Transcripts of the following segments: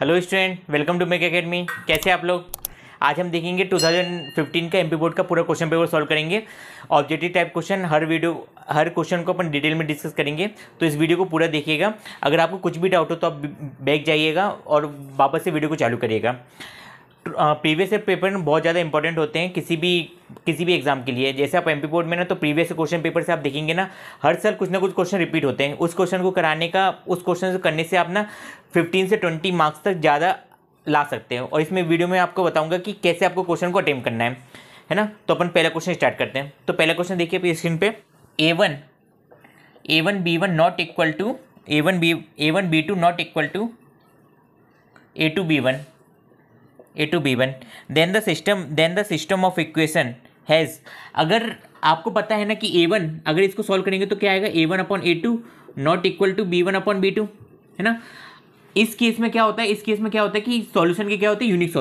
Hello student, welcome to Make academy. कैसे आप लोग? आज हम देखेंगे 2015 का एमपी बोर्ड का पूरा क्वेश्चन पेपर सॉल्व करेंगे। ऑब्जेक्टिव टाइप क्वेश्चन, हर क्वेश्चन को अपन डिटेल में डिस्कस करेंगे, तो इस वीडियो को पूरा देखिएगा। अगर आपको कुछ भी डाउट हो तो आप बैक जाइएगा और वापस से वीडियो को चालू करिएगा। प्रीवियस ईयर पेपर बहुत ज़्यादा इंपॉर्टेंट होते हैं किसी भी एग्जाम के लिए। जैसे आप एमपी बोर्ड में ना, तो प्रीवियस क्वेश्चन पेपर से आप देखेंगे ना, हर साल कुछ ना कुछ क्वेश्चन रिपीट होते हैं। उस क्वेश्चन को करने से आप ना 15 से 20 मार्क्स तक ज़्यादा ला सकते हैं। और इसमें वीडियो में आपको बताऊंगा कि कैसे आपको क्वेश्चन को अटेम्प्ट करना है ना। तो अपन पहला क्वेश्चन स्टार्ट करते हैं। तो पहला क्वेश्चन देखिए अपनी स्क्रीन पे। A1 B1 not equal to A1 B2 not equal to A2 B1 then the system of equation has. अगर आपको पता है ना कि A1, अगर इसको सॉल्व करेंगे तो क्या आएगा, A1/A2 not equal to B1/B2, है ना। इस केस में क्या होता है, कि सॉल्यूशन के क्या होते हैं, यूनिक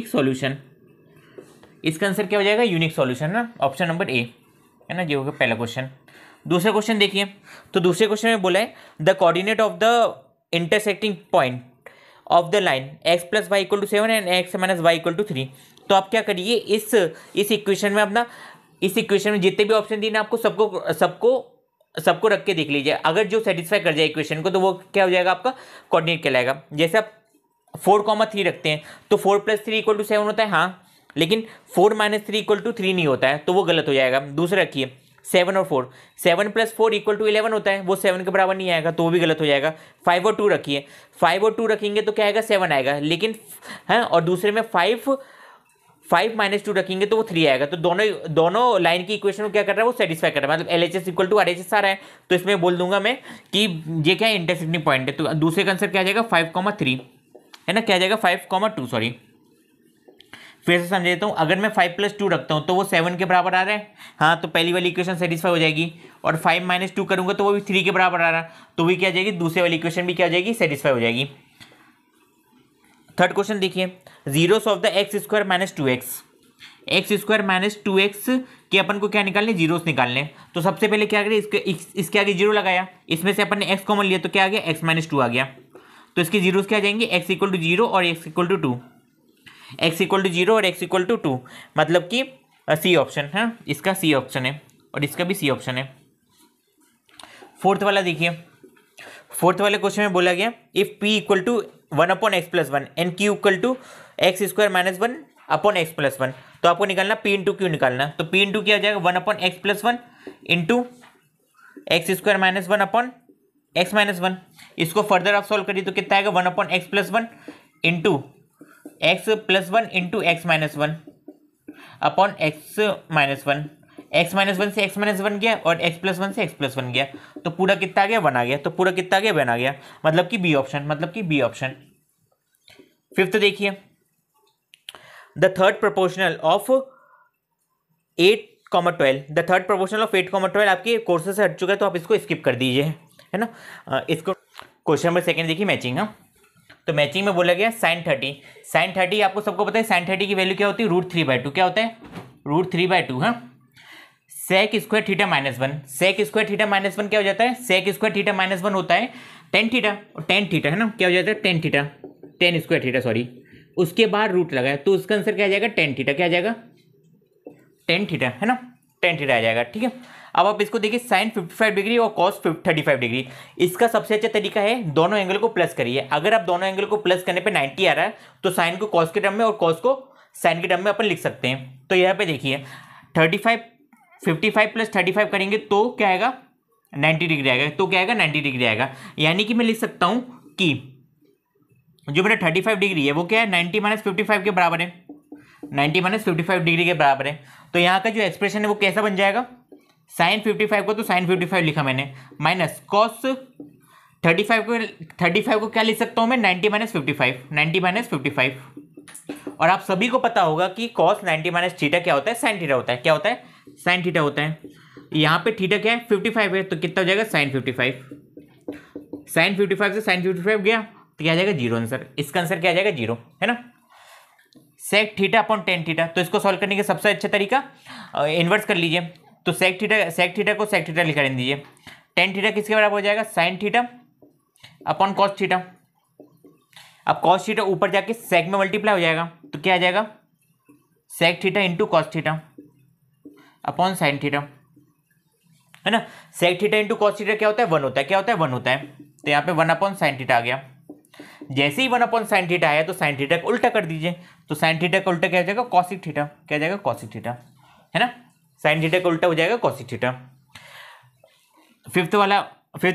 सॉल्यूशन। इसका आंसर क्या हो जाएगा, यूनिक सॉल्यूशन ना, ऑप्शन नंबर ए, है ना। ये होगा पहला क्वेश्चन। दूसरा क्वेश्चन देखिए। तो दूसरे क्वेश्चन में बोला है the coordinate of the intersecting point of the line x + y = 7 and x - y = 3। तो आप क्या करिए, इस इक्वेशन में जितने भी ऑप्शन दिए ना, आपको सबको रख के देख लीजिए। अगर जो सेटिस्फाई कर जाए इक्वेशन को, तो वो क्या हो जाएगा, आपका कोऑर्डिनेट कहलाएगा। जैसे आप 4,3 रखते हैं तो 4 + 3 = 7 होता है, हाँ, लेकिन 4 - 3 = 3 नहीं होता है, तो वो गलत हो जाएगा। दूसरा रखिए 7 और 4, 7 + 4 = 11 होता है, वो 7 के बराबर नहीं आएगा, तो वो भी गलत हो जाएगा। 5 और 2 रखिए, 5 और 2 रखेंगे तो क्या आएगा, 7 आएगा, लेकिन है, और दूसरे में 5 - 2 रखेंगे तो वो 3 आएगा। तो दोनों लाइन की इक्वेशन को क्या कर रहा है, वो सेटिस्फाई कर रहा है, मतलब LHS = RHS आ रहा है। तो इसमें बोल दूंगा मैं कि ये क्या है, इंटरसेक्टिंग पॉइंट है। तो दूसरे का आंसर क्या आ जाएगा, 5,3, है ना। क्या आ जाएगा, 5,2, सॉरी। फिर से समझ लेता हूँ। अगर मैं 5 + 2 रखता हूँ तो वो 7 के बराबर आ रहा है, हाँ, तो पहली वाली इक्वेशन सेटिस्फाई हो जाएगी। और 5 - 2 करूँगा तो वो भी 3 के बराबर आ रहा है, तो भी क्या आ जाएगी, दूसरी वाली इक्वेशन भी क्या आ जाएगी, सेटिस्फाई हो जाएगी। थर्ड क्वेश्चन देखिए। Zeros of the x² - 2x। x² - 2x के अपन को क्या निकालने, जीरोस निकालने। तो सबसे पहले क्या करें, इसके आगे जीरो लगाया, इसमें से अपन ने x कॉमन लिया तो क्या आ गया, x - 2 आ गया। तो इसके जीरोस क्या आ जाएंगे, x = 0 और x = 2, x = 0 और x = 2, मतलब कि सी ऑप्शन है, इसका सी ऑप्शन है और इसका भी सी ऑप्शन है। फोर्थ वाला देखिए। फोर्थ वाले क्वेश्चन में बोला गया if p = 1/x + 1 and q = x² - 1/x + 1। तो आपको निकालना p × q निकालना। तो p × क्या हो जाएगा, 1/x + 1 इंटू x² - 1/x - 1। इसको फर्दर आप सॉल्व करिए तो कितना आएगा, 1/x + 1 into x + 1 into x - 1 upon x - 1। x - 1 से x - 1 गया और x + 1 से x + 1 गया, तो पूरा कितना आ गया, 1 आ गया। तो पूरा कितना आ गया, 1 आ गया, मतलब कि बी ऑप्शन। फिफ्थ देखिए। The third proportional of 8,12। The third proportional of 8,12 आपके कोर्सेज से हट चुका है, तो आप इसको स्किप कर दीजिए, है ना। इसको क्वेश्चन नंबर सेकंड देखिए, मैचिंग। हाँ, तो मैचिंग में बोला गया sin 30 आपको सबको पता है, sin 30 की वैल्यू क्या होती है, √3/2। क्या होता है, √3/2। हाँ, sec² θ - 1, sec² θ - 1 क्या हो जाता है, sec² θ - 1 होता है tan θ, और tan θ, है ना, क्या हो जाता है, tan² θ, सॉरी, उसके बाद रूट लगाया, तो उसका आंसर क्या आ जाएगा, tan θ। क्या आ जाएगा, tan θ, है ना, tan θ आ जाएगा, ठीक है। अब आप इसको देखिए, sin 55 डिग्री और cos 35 डिग्री। इसका सबसे अच्छा तरीका है, दोनों एंगल को प्लस करिए। अगर आप दोनों एंगल को प्लस करने पे 90 आ रहा है, तो साइन को cos के टर्म में और cos को sin के टर्म में अपन लिख सकते हैं। तो यहाँ पे देखिए 55 + 35 करेंगे तो क्या आएगा, 90 डिग्री आएगा। तो क्या आएगा, 90 डिग्री आएगा। यानी कि मैं लिख सकता हूँ कि जो मेरा 35 डिग्री है वो क्या है, 90 - 55 के बराबर है, 90 - 55 डिग्री के बराबर है। तो यहाँ का जो एक्सप्रेशन है वो कैसा बन जाएगा, sin 55 को तो sin 55 लिखा मैंने, माइनस cos 35 को क्या लिख सकता हूँ मैं, 90 - 55। और आप सभी को पता होगा कि cos 90 - थीटा क्या होता है, sin थीटा होता है। क्या होता है, sin थीटा होता है। यहाँ पे थीटा क्या है, 55 है, तो कितना हो जाएगा, sin 55। sin 55 से sin 55 गया तो क्या आ जाएगा, 0 आंसर। इसका आंसर क्या आ जाएगा, 0, है ना। sec θ अपॉन tan θ, तो इसको सॉल्व करने का सबसे अच्छा तरीका इन्वर्स कर लीजिए। तो sec θ को sec θ लिखा दीजिए। tan θ किसके बराबर हो जाएगा, sin θ अपॉन cos θ, अब कॉस थीटा ऊपर जाके सेक में मल्टीप्लाई हो जाएगा, तो क्या आ जाएगा sec theta into cos theta upon sine theta, है ना। Sec theta into cos theta क्या होता है 1 होता है, क्या होता है 1 होता है, तो यहाँ पे 1 अपॉन साइन थीटा आ गया। जैसे ही 1 अपॉन साइन थीटा आया तो साइन थीटा को उल्टा कर दीजिए, तो साइन थीटा का उल्टा क्या हो जाएगा कॉसिक थीटा, क्या हो जाएगा कॉसिक थीटा, है ना। साइन थीटा का उल्टा हो जाएगा कॉसिक थीटा। फिफ्थ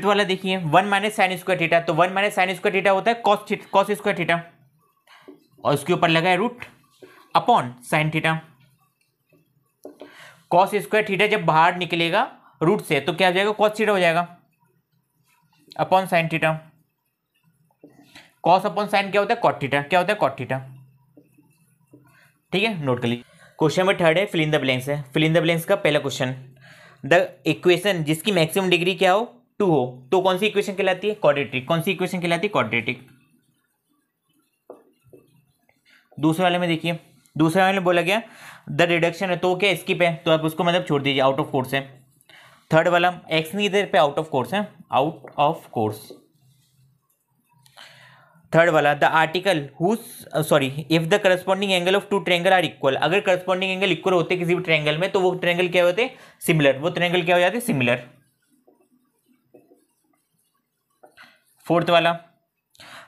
वाला देखिए 1 माइनस साइन स्क्वायर थीटा, तो 1 माइनस साइन स्क्वायर थीटा होता है कॉस स्क्वायर थीटा, और उसके ऊपर लगा है root upon sine theta. Cos square theta जब बाहर निकलेगा रूट से तो क्या हो जाएगा कॉस थीटा हो जाएगा upon sine theta. Cos upon sine क्या होता है कॉट थीटा, क्या होता है कॉट थीटा, ठीक है, नोट कर लीजिए। क्वेश्चन नंबर 3 है फिल इन द ब्लैंक्स है। फिल इन द ब्लैंक्स का पहला क्वेश्चन, द इक्वेशन जिसकी मैक्सिमम डिग्री क्या हो 2 हो, तो कौन सी इक्वेशन कहलाती है क्वाड्रेटिक, कौन सी इक्वेशन कहलाती है क्वाड्रेटिक। दूसरे वाले में देखिए, दूसरे वाले में बोला गया द रिडक्शन है, तो क्या स्किप है, तो आप उसको मतलब छोड़ दीजिए, आउट ऑफ कोर्स है। थर्ड वाला एक्स नहीं इधर पे आउट ऑफ कोर्स है, आउट ऑफ कोर्स। थर्ड वाला the article if the corresponding angle of two triangle are equal, अगर करस्पॉन्डिंग एंगल इक्वल होते किसी भी ट्रायंगल में तो वो ट्रायंगल क्या होते सिमिलर, वो ट्रायंगल क्या हो जाते सिमिलर। फोर्थ वाला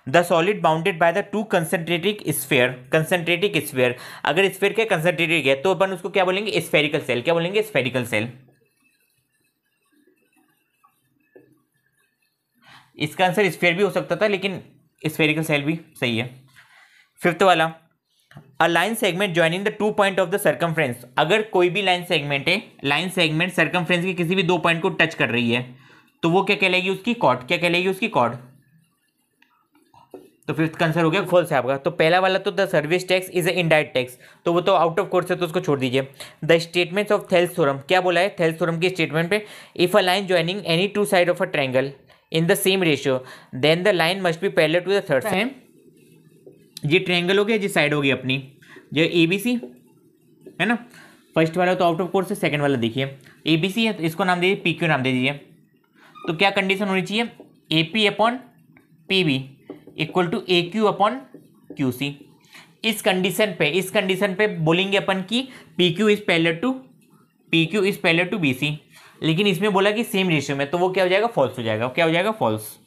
the solid bounded by the two concentric sphere, अगर स्फीयर के कंसंट्रेटिक है तो अपन उसको क्या बोलेंगे स्फेरिकल सेल, क्या बोलेंगे स्फेरिकल सेल। इसका आंसर स्फीयर भी हो सकता था लेकिन स्फेरिकल सेल भी सही है। फिफ्थ वाला a line segment joining the 2 point of the circumference, अगर कोई भी लाइन सेगमेंट है, लाइन सेगमेंट सर्कमफ्रेंस के किसी भी 2 पॉइंट को टच कर रही है तो वो क्या कहलाएगी उसकी कॉर्ड, क्या कहलाएगी उसकी कॉर्ड। तो फिफ्थ का आंसर हो गया फॉल्स है आपका। तो पहला वाला तो the service tax is a indirect tax, तो वो तो आउट ऑफ कोर्स है तो उसको छोड़ दीजिए। The statements of Thales theorem, क्या बोला है थेल्स थ्योरम की स्टेटमेंट पे, if a line joining any 2 side of a triangle in the same ratio then the line must be parallel to the third side. ये triangle हो गया, ये side होगी अपनी जो ABC है ना। फर्स्ट वाला तो आउट ऑफ कोर्स है, सेकंड वाला देखिए ABC है तो इसको नाम दीजिए PQ नाम दे दीजिए। तो क्या कंडीशन होनी चाहिए AP upon PB equal to AQ upon QC। इस कंडीशन पे बोलेंगे अपन की PQ is parallel to BC, लेकिन इसमें बोला कि सेम रेशियो में, तो वो क्या हो जाएगा फॉल्स हो जाएगा, क्या हो जाएगा फॉल्स।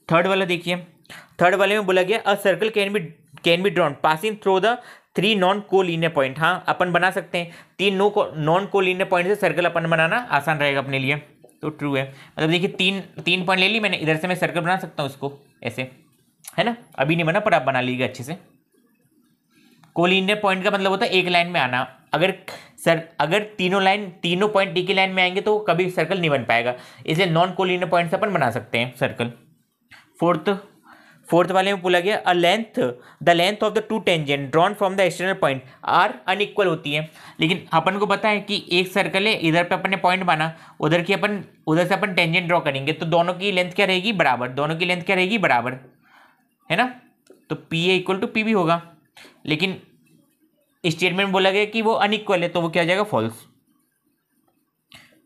थर्ड वाला देखिए, थर्ड वाले में बोला गया a circle can be drawn passing through the 3 non collinear point. हाँ अपन बना सकते हैं 3 नॉन कोलिनियर पॉइंट से सर्कल अपन बनाना आसान रहेगा अपने लिए, तो ट्रू है। मतलब देखिए तीन पॉइंट ले ली मैंने, इधर से मैं सर्कल बना सकता हूँ इसको ऐसे, है ना। अभी नहीं बना पर आप बना लीजिएगा अच्छे से। कोलिनियर पॉइंट का मतलब होता है एक लाइन में आना, अगर तीनों पॉइंट एक ही लाइन में आएंगे तो कभी सर्कल नहीं बन पाएगा, इसलिए नॉन कोलिनियर पॉइंट से अपन बना सकते हैं सर्कल। फोर्थ वाले में बोला गया the length of the 2 tangent drawn from the external point are unequal होती है, लेकिन अपन को पता है कि एक सर्कल है, इधर पे अपन ने पॉइंट बना, उधर से अपन टेंजेंट ड्रॉ करेंगे तो दोनों की लेंथ क्या रहेगी बराबर, है ना। तो PA इक्वल टू PB होगा, लेकिन स्टेटमेंट बोला गया कि वो अनइक्वल है तो वो क्या हो जाएगा फॉल्स।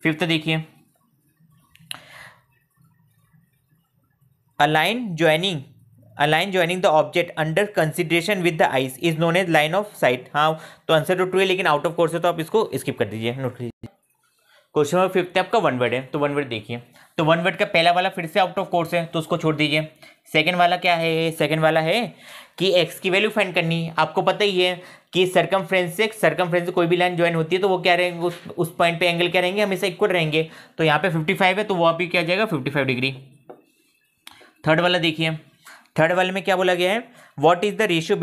फिफ्थ देखिए a line joining the object under consideration with the eyes is known as line of sight. हाँ तो आंसर तो ट्रू है, लेकिन आउट ऑफ कोर्स है तो आप इसको स्किप कर दीजिए, नोट कीजिए। क्वेश्चन नंबर 5 आपका 1 वर्ड है, तो 1 वर्ड देखिए। तो 1 वर्ड का पहला वाला फिर से आउट ऑफ कोर्स है तो उसको छोड़ दीजिए। सेकंड वाला क्या है, सेकंड वाला है कि एक्स की वैल्यू फाइंड करनी है। आपको पता ही है कि सर्कमफ्रेंस से कोई भी लाइन ज्वाइन होती है तो वो क्या रहेंगे उस पॉइंट पे एंगल क्या रहेंगे हमेशा इक्वल रहेंगे, तो यहाँ पे 55 है तो वो अभी क्या आ जाएगा 55 डिग्री। थर्ड वाला देखिए, थर्ड वाले में क्या बोला गया है what is the ratio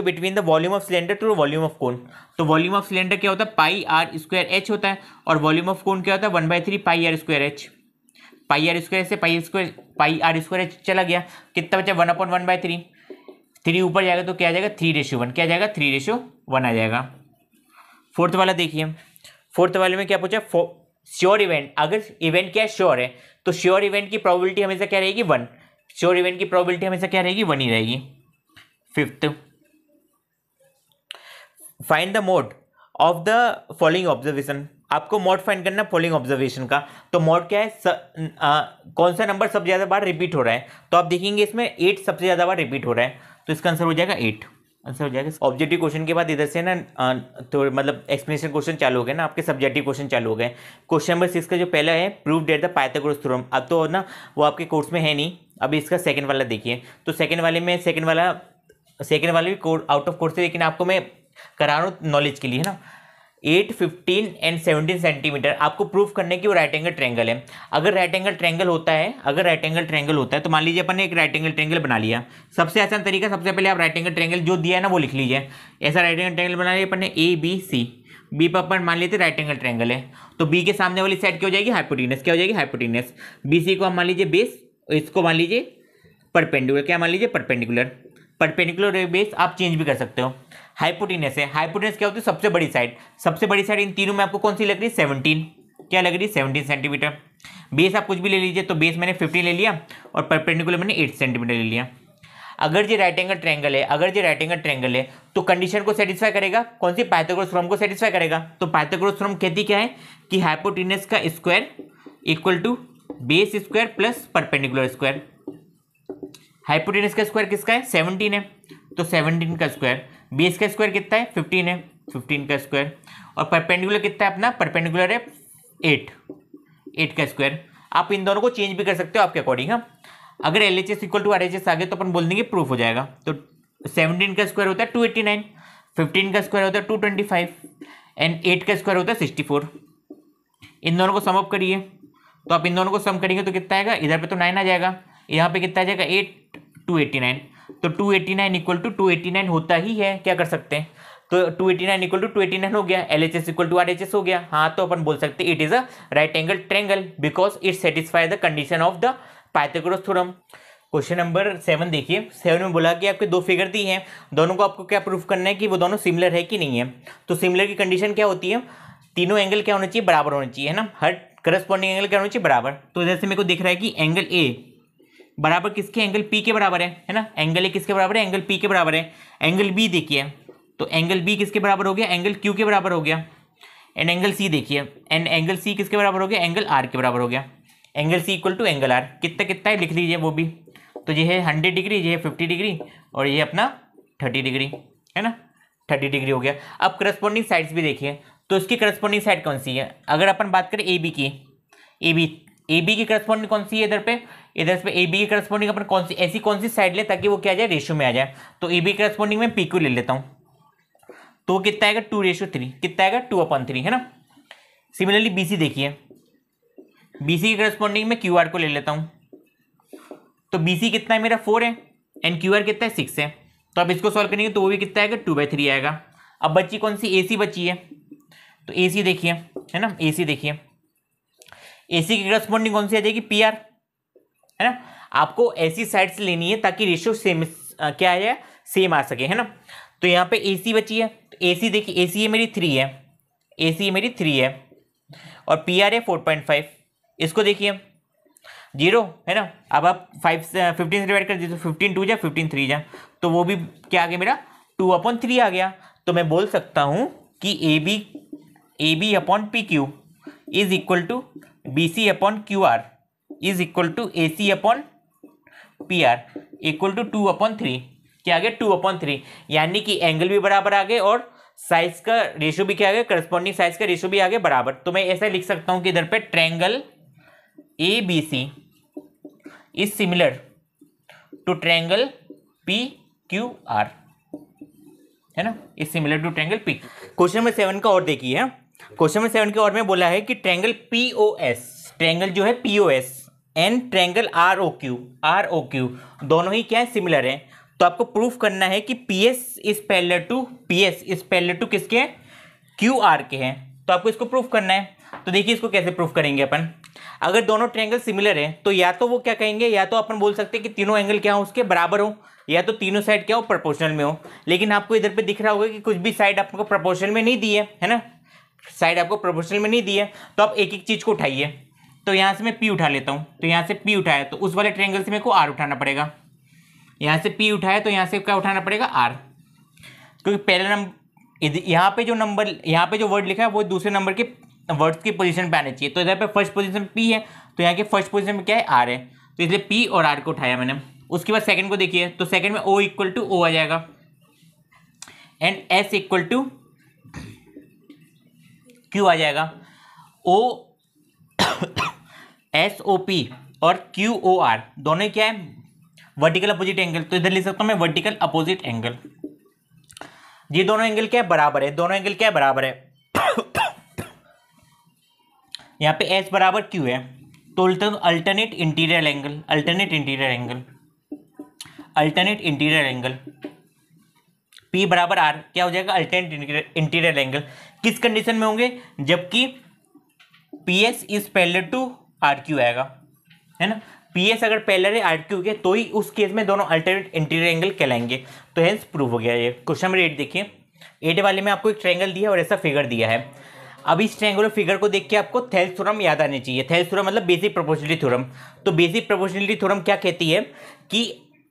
between the volume of cylinder to volume of cone. तो वॉल्यूम ऑफ सिलेंडर क्या होता है पाई आर स्क्वायर एच होता है, और वॉल्यूम ऑफ कोन क्या होता है 1/3 pi R square H. Pi R square से पाई आर स्क्वायर एच चला गया, कितना बचा 1/1/3, 3 ऊपर जाएगा तो क्या आ जाएगा 3:1, क्या जाएगा 3:1 आ जाएगा। फोर्थ वाला देखिए, फोर्थ वाले में क्या पूछा श्योर इवेंट, अगर इवेंट क्या श्योर है तो श्योर इवेंट की प्रोबेबिलिटी हमेशा क्या रहेगी 1, श्योर इवेंट की प्रोबेबिलिटी हमेशा क्या रहेगी 1 ही रहेगी। Fifth find the mode of the following observation, आपको मॉड फाइंड करना फॉलोइंग ऑब्जर्वेशन का। तो मॉड क्या है, कौन सा नंबर सबसे ज़्यादा बार रिपीट हो रहा है। तो आप देखेंगे इसमें 8 सबसे ज़्यादा बार रिपीट हो रहा है, तो इसका आंसर हो जाएगा 8, आंसर हो जाएगा। ऑब्जेक्टिव क्वेश्चन के बाद इधर से ना तो मतलब एक्सप्लेनेशन क्वेश्चन चालू हो गए ना, आपके सब्जेक्टिव क्वेश्चन चालू हो गए। क्वेश्चन नंबर 6 का जो पहला है, prove that the Pythagoras theorem. अब तो ना वो आपके कोर्स में है नहीं, अभी इसका सेकंड वाला देखिए। तो सेकंड वाले भी आउट ऑफ कोर्स है, लेकिन आपको मैं करा रहा हूँ नॉलेज के लिए, है ना। 8, 15 एंड 17 सेंटीमीटर आपको प्रूफ करने की वो राइट एंगल ट्रायंगल है। अगर राइट एंगल ट्रायंगल होता है तो मान लीजिए अपन ने एक राइट एंगल ट्रायंगल बना लिया। सबसे आसान तरीका, सबसे पहले आप राइट एंगल ट्रायंगल जो दिया है ना वो लिख लीजिए। ऐसा राइट एंगल ट्रायंगल बना लिया अपन ने, ए बी सी, बी पर अपन मान लेते राइट एंगल ट्रायंगल है, तो बी के सामने वाली साइड क्या हो जाएगी, हाइपोटेनस। क्या हो जाएगी, हाइपोटेनस। बी सी को आप मान लीजिए बेस, इसको मान लीजिए परपेंडिकुलर। क्या मान लीजिए, परपेंडिकुलर। परपेंडिकुलर बेस आप चेंज भी कर सकते हो। हाइपोटेनस है, हाइपोटेनस क्या होती है, सबसे बड़ी साइड। सबसे बड़ी साइड इन तीनों में आपको कौन सी लग रही है, 17। क्या लग रही है, 17 सेंटीमीटर। बेस आप कुछ भी ले लीजिए, तो बेस मैंने 15 ले लिया और परपेंडिकुलर मैंने 8 सेंटीमीटर ले लिया। अगर ये राइट एंगल ट्रायंगल है, तो कंडीशन को सेटिस्फाई करेगा, कौन सी, पाइथागोरस थ्योरम को सेटिस्फाई करेगा। तो पाइथागोरस थ्योरम कहती क्या है कि हाइपोटेनस का square equal to base square plus perpendicular square. Hypotenuse का स्क्वायर किसका है, 17 है, तो 17 का स्क्वायर। बेस का स्क्वायर कितना है, 15 है, 15 का स्क्वायर। और परपेंडिकुलर कितना है अपना, परपेंडिकुलर है 8 का स्क्वायर। आप इन दोनों को चेंज भी कर सकते हो आपके अकॉर्डिंग। हाँ, अगर LHS इक्वल टू RHS आ गया तो अपन बोल देंगे प्रूफ हो जाएगा। तो 17 का स्क्वायर होता है 289, 15 का स्क्वायर होता है 225 एंड 8 का स्क्वायर होता है 64। इन दोनों को सम अप करिए, तो आप इन दोनों को सम करेंगे तो कितना आएगा, इधर पे तो 9 आ जाएगा, यहाँ पे कितना आ जाएगा 8, 289। तो 289 इक्वल टू 289 होता ही है, क्या कर सकते हैं, तो 289 इक्वल टू 289 हो गया, LHS इक्वल टू RHS हो गया। हाँ, तो अपन बोल सकते हैं it is a right angle triangle because it satisfy the condition of the Pythagoras theorem. Question number 7 देखिए। 7 में बोला कि आपके दो फिगर दी हैं, दोनों को आपको क्या प्रूफ करना है कि वो दोनों सिमिलर है कि नहीं है। तो सिमिलर की कंडीशन क्या होती है, तीनों एंगल क्या होना चाहिए, बराबर होना चाहिए, है ना। हर करस्पॉन्डिंग एंगल क्या होना चाहिए, बराबर। तो जैसे मेरे को दिख रहा है कि एंगल ए बराबर किसके, एंगल पी के बराबर है ना। एंगल ए किसके बराबर है, एंगल पी के बराबर है। एंगल बी देखिए, तो एंगल बी किसके बराबर हो गया, एंगल क्यू के बराबर हो गया। एंड एंगल सी देखिए, एंड एंगल सी किसके बराबर हो गया, एंगल आर के बराबर हो गया। Angle C equal to angle R कितना कितना है लिख लीजिए वो भी। तो ये है 100 डिग्री, ये है 50 डिग्री और ये अपना 30 डिग्री, है ना। 30 डिग्री हो गया। अब करस्पॉन्डिंग साइड्स भी देखिए, तो इसकी करस्पॉन्डिंग साइड कौन सी है। अगर अपन बात करें ए बी की, ए बी की करस्पॉन्डिंग कौन सी है, इधर पे ए बी की करस्पॉन्डिंग अपन कौन सी साइड ले ताकि वो क्या आ जाए, रेशियो में आ जाए। तो ए बी करस्पॉन्डिंग में पी क्यू ले लेता हूँ, तो कितना आएगा 2:3, कितना आएगा 2/3, है ना। सिमिलरली बी सी देखिए, बी सी की करस्पॉन्डिंग में क्यू आर को ले लेता हूँ, तो बी सी कितना है मेरा 4 है एंड क्यू आर कितना है 6 है। तो अब इसको सॉल्व करेंगे तो वो भी कितना आएगा 2/3 आएगा। अब बची कौन सी, ए सी बची है, तो ए सी देखिए, है ना। ए सी देखिए, ए सी की करस्पॉन्डिंग कौन सी आ जाएगी, पी आर, है ना। आपको ऐसी साइड से लेनी है ताकि रेशियो सेम क्या आ जाए, सेम आ सके, है ना। तो यहाँ पे ए सी बची है, तो ए सी देखिए, ए सी है मेरी 3 है, ए सी मेरी 3 है और पी आर है 4.5। इसको देखिए 0, है ना। अब आप 15 से डिवाइड कर दीजिए, 15 2 जा 15 3 जा, तो वो भी क्या आ गया मेरा 2/3 आ गया। तो मैं बोल सकता हूँ कि A B upon P Q is equal to B C upon Q R is equal to A C upon P R equal to 2/3। क्या आ गया 2/3, यानी कि एंगल भी बराबर आ गए और साइज का रेशियो भी क्या आ गया, करस्पॉन्डिंग साइज का रेशियो भी आ गया बराबर। तो मैं ऐसा लिख सकता हूँ कि इधर पे triangle A B C is similar to triangle P Q R, है ना, is similar to triangle P. Question number 7 का और देखिए। क्वेश्चन नंबर 7 के और में बोला है कि ट्रायंगल पीओएस, ट्रायंगल जो है पीओएस एंड ट्रायंगल आरओक्यू दोनों ही क्या है, सिमिलर है। तो आपको प्रूफ करना है कि पीएस इज पैरेलल टू किसके, क्यू आर के हैं। तो आपको इसको प्रूफ करना है। तो देखिए इसको कैसे प्रूफ करेंगे अपन। अगर दोनों ट्रायंगल सिमिलर है तो या तो वो क्या कहेंगे, या तो अपन बोल सकते हैं कि तीनों एंगल क्या हो उसके बराबर हो, या तो तीनों साइड क्या हो, प्रोपोर्शनल में हो। लेकिन आपको इधर पे दिख रहा होगा कि कुछ भी साइड आपको प्रोपोर्शनल में नहीं दी है ना, साइड आपको प्रोपोर्शनल में नहीं दी है। तो आप एक एक चीज को उठाइए। तो यहाँ से मैं पी उठा लेता हूँ, तो यहाँ से पी उठाया तो उस वाले ट्रायंगल से मेरे को आर उठाना पड़ेगा। यहाँ से पी उठाया तो यहाँ से क्या उठाना पड़ेगा, आर, क्योंकि पहले नंबर यहाँ पे जो वर्ड लिखा है वो दूसरे नंबर के वर्ड्स की पोजीशन पे आने चाहिए। तो इधर पे फर्स्ट पोजीशन पी है, तो यहाँ के फर्स्ट पोजीशन में क्या है, आर है, तो इसलिए पी और आर को उठाया मैंने। उसके बाद सेकंड को देखिए, तो सेकंड में ओ इक्वल टू ओ आ जाएगा and S equal to Q आ जाएगा। ओ एस ओ पी और क्यू ओ आर दोनों क्या है, वर्टिकल अपोजिट एंगल, तो इधर लिख सकता हूं मैं वर्टिकल अपोजिट एंगल। ये दोनों एंगल क्या है, बराबर है, दोनों एंगल क्या है, बराबर है। यहाँ पे एस बराबर क्यू है, तो alternate interior angle, alternate interior angle, alternate interior angle. P बराबर आर क्या हो जाएगा, अल्टरनेट इंटीरियर एंगल। किस कंडीशन में होंगे, जबकि PS is parallel to RQ आएगा, है ना। PS अगर पैरेलल है RQ के, तो ही उस केस में दोनों अल्टरनेट इंटीरियर एंगल कहलाएंगे। तो हेंस प्रूव हो गया ये। क्वेश्चन नंबर 8 देखिए, 8 वाले में आपको एक ट्रायंगल दिया है और ऐसा फिगर दिया है। अब इस ट्रायंगुलर फिगर को देख के आपको थेल्स थ्योरम याद आनी चाहिए। थेल्स थ्योरम मतलब बेसिक प्रोपोर्शनलिटी थ्योरम। तो बेसिक प्रोपोर्शनलिटी थ्योरम क्या कहती है कि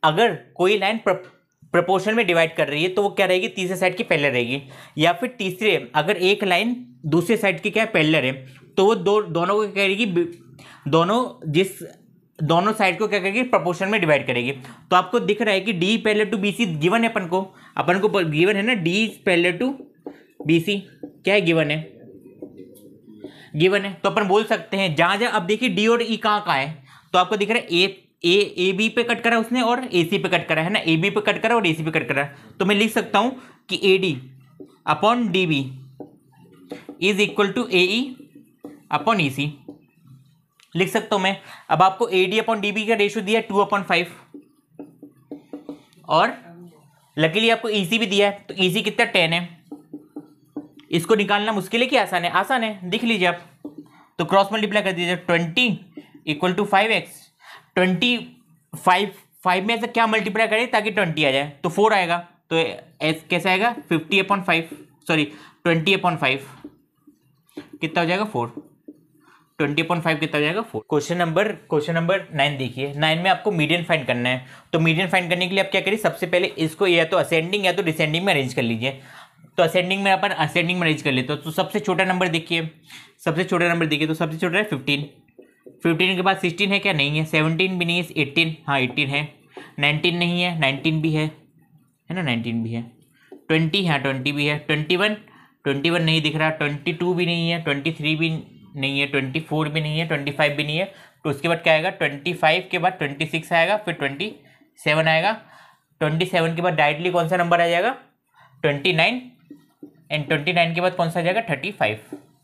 अगर कोई लाइन प्रोपोर्शन में डिवाइड कर रही है तो वो क्या रहेगी, तीसरे साइड की पैरेलल रहेगी, या फिर तीसरे अगर एक लाइन दूसरे साइड की क्या पैरेलल है तो वो दोनों को क्या करेगी, दोनों साइड को क्या करेगी, प्रोपोर्शन में डिवाइड करेगी। तो आपको दिख रहा है कि D parallel to BC given है, अपन को गिवन है ना, डी पैरेलल टू बीसी क्या है, गिवन है, गिवन है। तो अपन बोल सकते हैं जहां जहां, अब देखिए डी और ई कहाँ है, तो आपको दिख रहा है ए बी पे कट करा उसने और ए सी पे कट करा है ना, ए बी पे कट करा और ए सी पे कट करा। तो मैं लिख सकता हूं कि A D upon D B is equal to A E upon E C, लिख सकता हूं मैं। अब आपको A D upon D B का रेशियो दिया है 2/5 और लकीली आपको ई सी भी दिया है, तो ई सी कितना 10 है। इसको निकालना मुश्किल है कि आसान है, आसान है, देख लीजिए आप। तो क्रॉस मल्टीप्लाई कर दीजिए, 20 इक्वल टू 5x, 5 में ऐसा क्या मल्टीप्लाई करें ताकि 20 आ जाए, तो 4 आएगा। तो एस कैसे आएगा, 50/5 सॉरी 20/5 कितना हो जाएगा, 4। 20/5 कितना हो जाएगा, 4। क्वेश्चन नंबर 9 देखिए। 9 में आपको मीडियन फाइंड करना है। तो मीडियन फाइंड करने के लिए आप क्या करिए, सबसे पहले इसको या तो असेंडिंग या तो डिसेंडिंग में अरेंज कर लीजिए। तो असेंडिंग में अपन असेंडिंग में अरेंज कर लेते हो। तो सबसे छोटा नंबर देखिए, तो सबसे छोटा है 15। 15 के बाद 16 है क्या, नहीं है। 17 भी नहीं है, 18 हाँ 18 है। 19 नहीं है, 19 भी है ना, 19 भी है। 20 हाँ 20 भी है। 21 नहीं दिख रहा। 22 भी नहीं है, 23 भी नहीं है, 24 भी नहीं है, 25 भी नहीं है। तो उसके बाद क्या आएगा, 25 के बाद 26 आएगा, फिर 27 आएगा। 27 के बाद डायरेक्टली कौन सा नंबर आ जाएगा, 29 एंड 29 के बाद कौन सा आ जाएगा, 35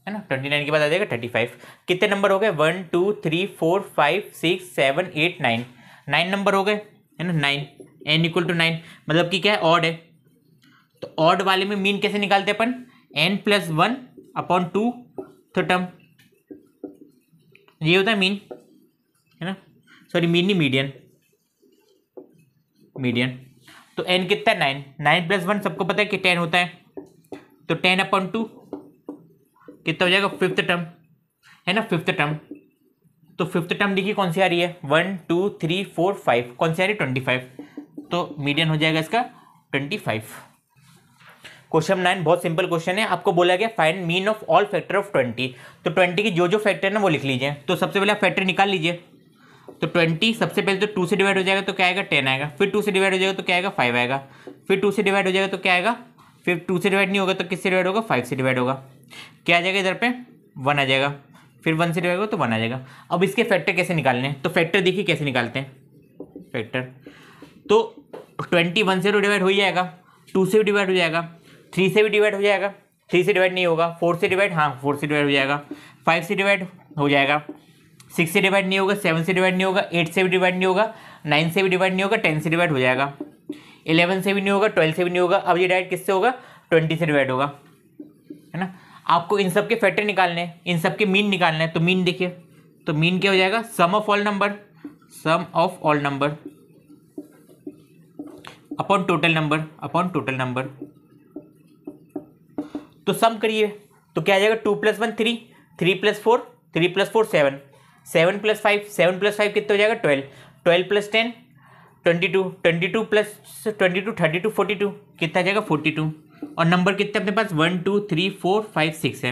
है ना। 29 के बाद आ जाएगा 35। कितने नंबर हो गए, 1 2 3 4 5 6 7 8 9, 9 नंबर हो गए है ना। 9 n इक्वल टू 9 मतलब कि क्या है, ऑड है। तो ऑड वाले में मीन कैसे निकालते हैं अपन, n+1/2 टर्म, ये होता है मीन है ना, सॉरी मीन नहीं, मीडियन। तो n कितना है, 9 + 1 सबको पता है कि 10 होता है। तो 10/2 कितना हो जाएगा, 5th टर्म है ना, 5th टर्म। तो 5th टर्म देखिए कौन सी आ रही है, 1 2 3 4 5, कौन सी आ रही है, 25। तो मीडियन हो जाएगा इसका 25। क्वेश्चन 9 बहुत सिंपल क्वेश्चन है। आपको बोला गया find mean of all factor of 20। तो 20 की जो फैक्टर है ना वो लिख लीजिए। तो सबसे पहले आप फैक्टर निकाल लीजिए। तो 20 सबसे पहले तो 2 से डिवाइड हो जाएगा तो क्या आएगा, 10 आएगा। फिर 2 से डिवाइड हो जाएगा तो क्या आएगा, 5 आएगा। फिर 2 से डिवाइड हो जाएगा तो क्या आएगा, फिर 2 से डिवाइड नहीं होगा तो किससे डिवाइड होगा, 5 से डिवाइड होगा। क्या आ जाएगा इधर पे, 1 आ जाएगा। फिर 1 से डिवाइड होगा तो 1 आ जाएगा। अब इसके फैक्टर कैसे निकालने हैं, तो फैक्टर देखिए कैसे निकालते हैं फैक्टर। तो 20 1 से तो डिवाइड हो ही जाएगा, 2 से भी डिवाइड हो जाएगा, 3 से भी डिवाइड हो जाएगा, 3 से डिवाइड नहीं होगा, 4 से डिवाइड, हाँ 4 से डिवाइड हो जाएगा, 5 से डिवाइड हो जाएगा, 6 से डिवाइड नहीं होगा, 7 से डिवाइड नहीं होगा, 8 से भी डिवाइड नहीं होगा, 9 से भी डिवाइड नहीं होगा, 10 से डिवाइड हो जाएगा, 11 से भी नहीं होगा, 12 से भी नहीं होगा। अब ये डायरेक्ट किससे होगा, 20 से डिवाइड होगा है ना। आपको इन सब के फैक्टर निकालने हैं, इन सब के मीन निकालना है। तो मीन देखिए, तो मीन क्या हो जाएगा, sum of all number upon total number. तो सम करिए तो क्या आ जाएगा, 2 + 1 3, 3 + 4 3 + 4 7, 7 + 5 7 + 5 कितना हो जाएगा, 12, 12 + 10 22, 22 + 22 32 42 कितना आ जाएगा, 42। और नंबर कितने अपने पास, 1 2 3 4 5 6 है।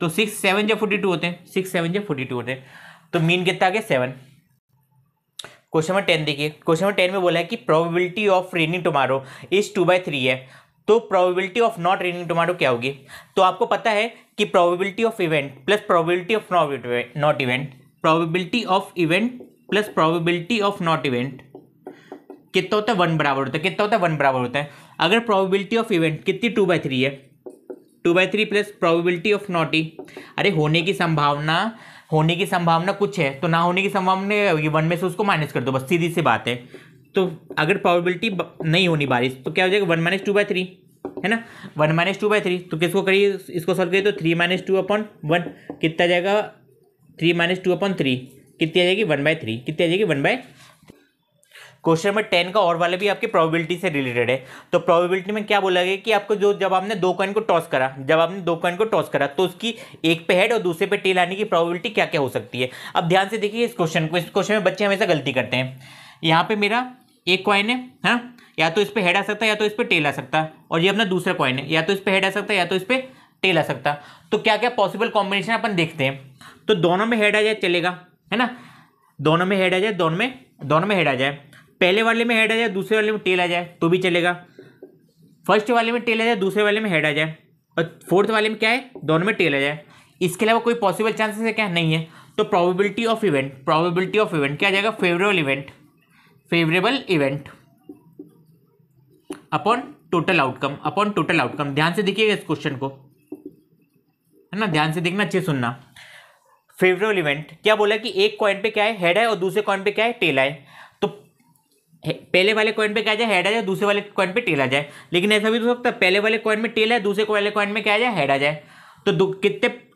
तो 6 7 जो 42 होते हैं, 6 7 जो 42 होते हैं, तो मीन कितना आ गया 7। क्वेश्चन नंबर 10 देखिए, क्वेश्चन नंबर 10 में बोला है कि probability of raining tomorrow is 2/3 है, तो probability of not raining tomorrow क्या होगी? तो आपको पता है कि probability of event plus probability of not event, probability of event plus probability of not event कितना होता है? 1 बराबर होता है। कितना होता है? 1 बराबर होता है। अगर प्रोबेबिलिटी ऑफ इवेंट कितनी 2/3 है, 2/3 प्लस प्रोबेबिलिटी ऑफ नॉट ई, अरे होने की संभावना कुछ है, तो ना होने की संभावना 1 में से उसको माइनस कर दो, बस सीधी सी बात है। तो अगर प्रोबेबिलिटी नहीं होनी बारिश तो क्या हो जाएगा? 1 - 2/3 है ना, 1 - 2/3। तो किसको करिए, इसको सॉल्व करिए तो 3 - 2/1 कितना आ जाएगा? 3 - 2/3 कितनी आ जाएगी? 1/3। कितनी आ जाएगी? 1/3। क्वेश्चन नंबर 10 का और वाला भी आपके प्रोबेबिलिटी से रिलेटेड है। तो प्रोबेबिलिटी में क्या बोला गया कि आपको जब आपने दो कॉइन को टॉस करा, तो उसकी एक पे हेड और दूसरे पे टेल आने की प्रोबेबिलिटी क्या क्या हो सकती है। अब ध्यान से देखिए इस क्वेश्चन को। इस क्वेश्चन में बच्चे हमेशा गलती करते हैं। यहाँ पे मेरा एक कॉइन है, हाँ, या तो इस पे हेड आ सकता है या तो इस पे टेल आ सकता है, और ये अपना दूसरा कॉइन है, या तो इस पे हेड आ सकता है या तो इस पे टेल आ सकता है। तो क्या क्या पॉसिबल कॉम्बिनेशन अपन देखते हैं। तो दोनों में हेड आ जाए चलेगा, है ना, दोनों में हेड आ जाए, दोनों में हेड आ जाए। पहले वाले में हेड आ जाए, दूसरे वाले में टेल आ जाए तो भी चलेगा। फर्स्ट वाले में टेल आ जाए, दूसरे वाले में हेड आ जाए, और फोर्थ वाले में क्या है? दोनों में टेल आ जाए। इसके अलावा कोई पॉसिबल चांसेस है क्या? नहीं है। तो प्रोबेबिलिटी ऑफ इवेंट क्या आ जाएगा? Favourable event upon total outcome. ध्यान से देखिएगा इस क्वेश्चन को, है ना, ध्यान से देखना, अच्छे सुनना। फेवरेबल इवेंट क्या बोला कि एक कॉइन पे क्या है? हेड है, और दूसरे कॉइन पे क्या है? टेल है। तो पहले वाले कॉइन पे क्या आ जाए? हेड आ जाए, दूसरे वाले कॉइन पे टेल आ जाए। लेकिन ऐसा भी तो हो सकता है पहले वाले कॉइन में टेल है, दूसरे वाले कॉइन में क्या आ जाए? हेड आ जाए। तो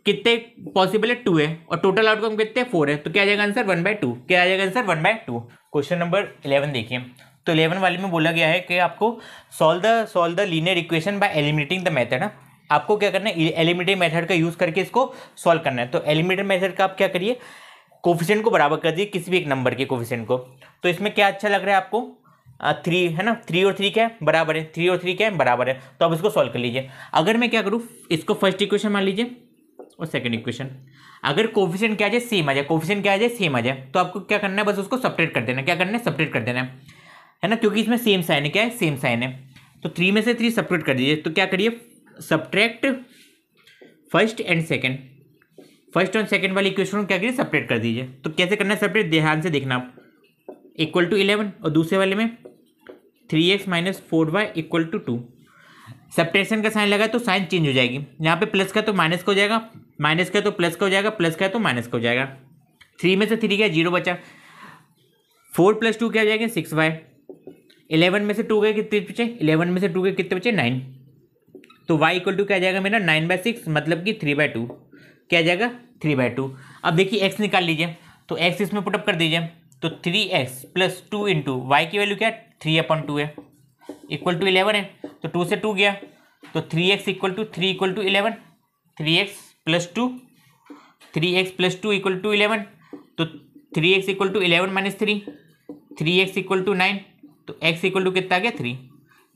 कितने पॉसिबल है? 2 है, और टोटल आउटकम कितने? 4 है। तो क्या आ जाएगा आंसर? 1/2। क्या आ जाएगा आंसर? 1/2। क्वेश्चन नंबर 11 देखिए। तो 11 वाले में बोला गया है कि आपको solve the linear equation by eliminating the method. आपको क्या करना है? एलिमिनेटिंग मेथड का यूज करके इसको सॉल्व करना है। तो एलिमिनेटिंग मेथड का आप क्या करिए, कोफिशिएंट को बराबर कर दिए किसी भी एक नंबर के कोफिशिएंट को। तो इसमें क्या अच्छा लग रहा है आपको? 3 है ना, 3 और 3 क्या है? बराबर है। 3 और 3 क्या है? बराबर है। तो अब इसको सॉल्व कर लीजिए। अगर मैं क्या करूँ, इसको फर्स्ट इक्वेशन मान लीजिए और सेकंड इक्वेशन, अगर कोफिशिएंट क्या आ जाए? सेम आ जाए, तो आपको क्या करना है? बस उसको सब्ट्रैक्ट कर देना। क्या करना है? सब्ट्रैक्ट कर देना है ना, क्योंकि इसमें सेम साइन है। क्या है? सेम साइन है। तो 3 में से 3 सब्ट्रैक्ट कर दीजिए। तो क्या करिए? सब्ट्रैक्ट फर्स्ट एंड सेकंड वाली इक्वेशन को क्या करिए? सेपरेट कर दीजिए। तो कैसे करना है सेपरेट? ध्यान से देखना आप। इक्वल टू 11, और दूसरे वाले में 3x - 4y = 2। सब्ट्रैक्शन का साइन लगा तो साइन चेंज हो जाएगी। यहाँ पे प्लस का तो माइनस का हो जाएगा, माइनस का तो प्लस का हो जाएगा, प्लस का तो माइनस का हो जाएगा। 3 में से 3 क्या? 0 बचा। 4 + 2 क्या हो जाएगा? 6y। 11 में से 2 गए कितने बचे? 11 में से 2 गए कितने बचे? 9। तो y = क्या आ जाएगा मेरा? 9/6, मतलब कि 3/2। क्या आ जाएगा? 3/2। अब देखिए x निकाल लीजिए, तो x इसमें पुटअप कर दीजिए। तो 3x + 2 × y की वैल्यू क्या है? 3/2 है, इक्वल टू 11 है। तो 2 से 2 गया, तो 3x = 3 = 11। 3x + 2 = 11। तो 3x = 11 - 3, 3x = 9। तो x = कितना आ गया? 3।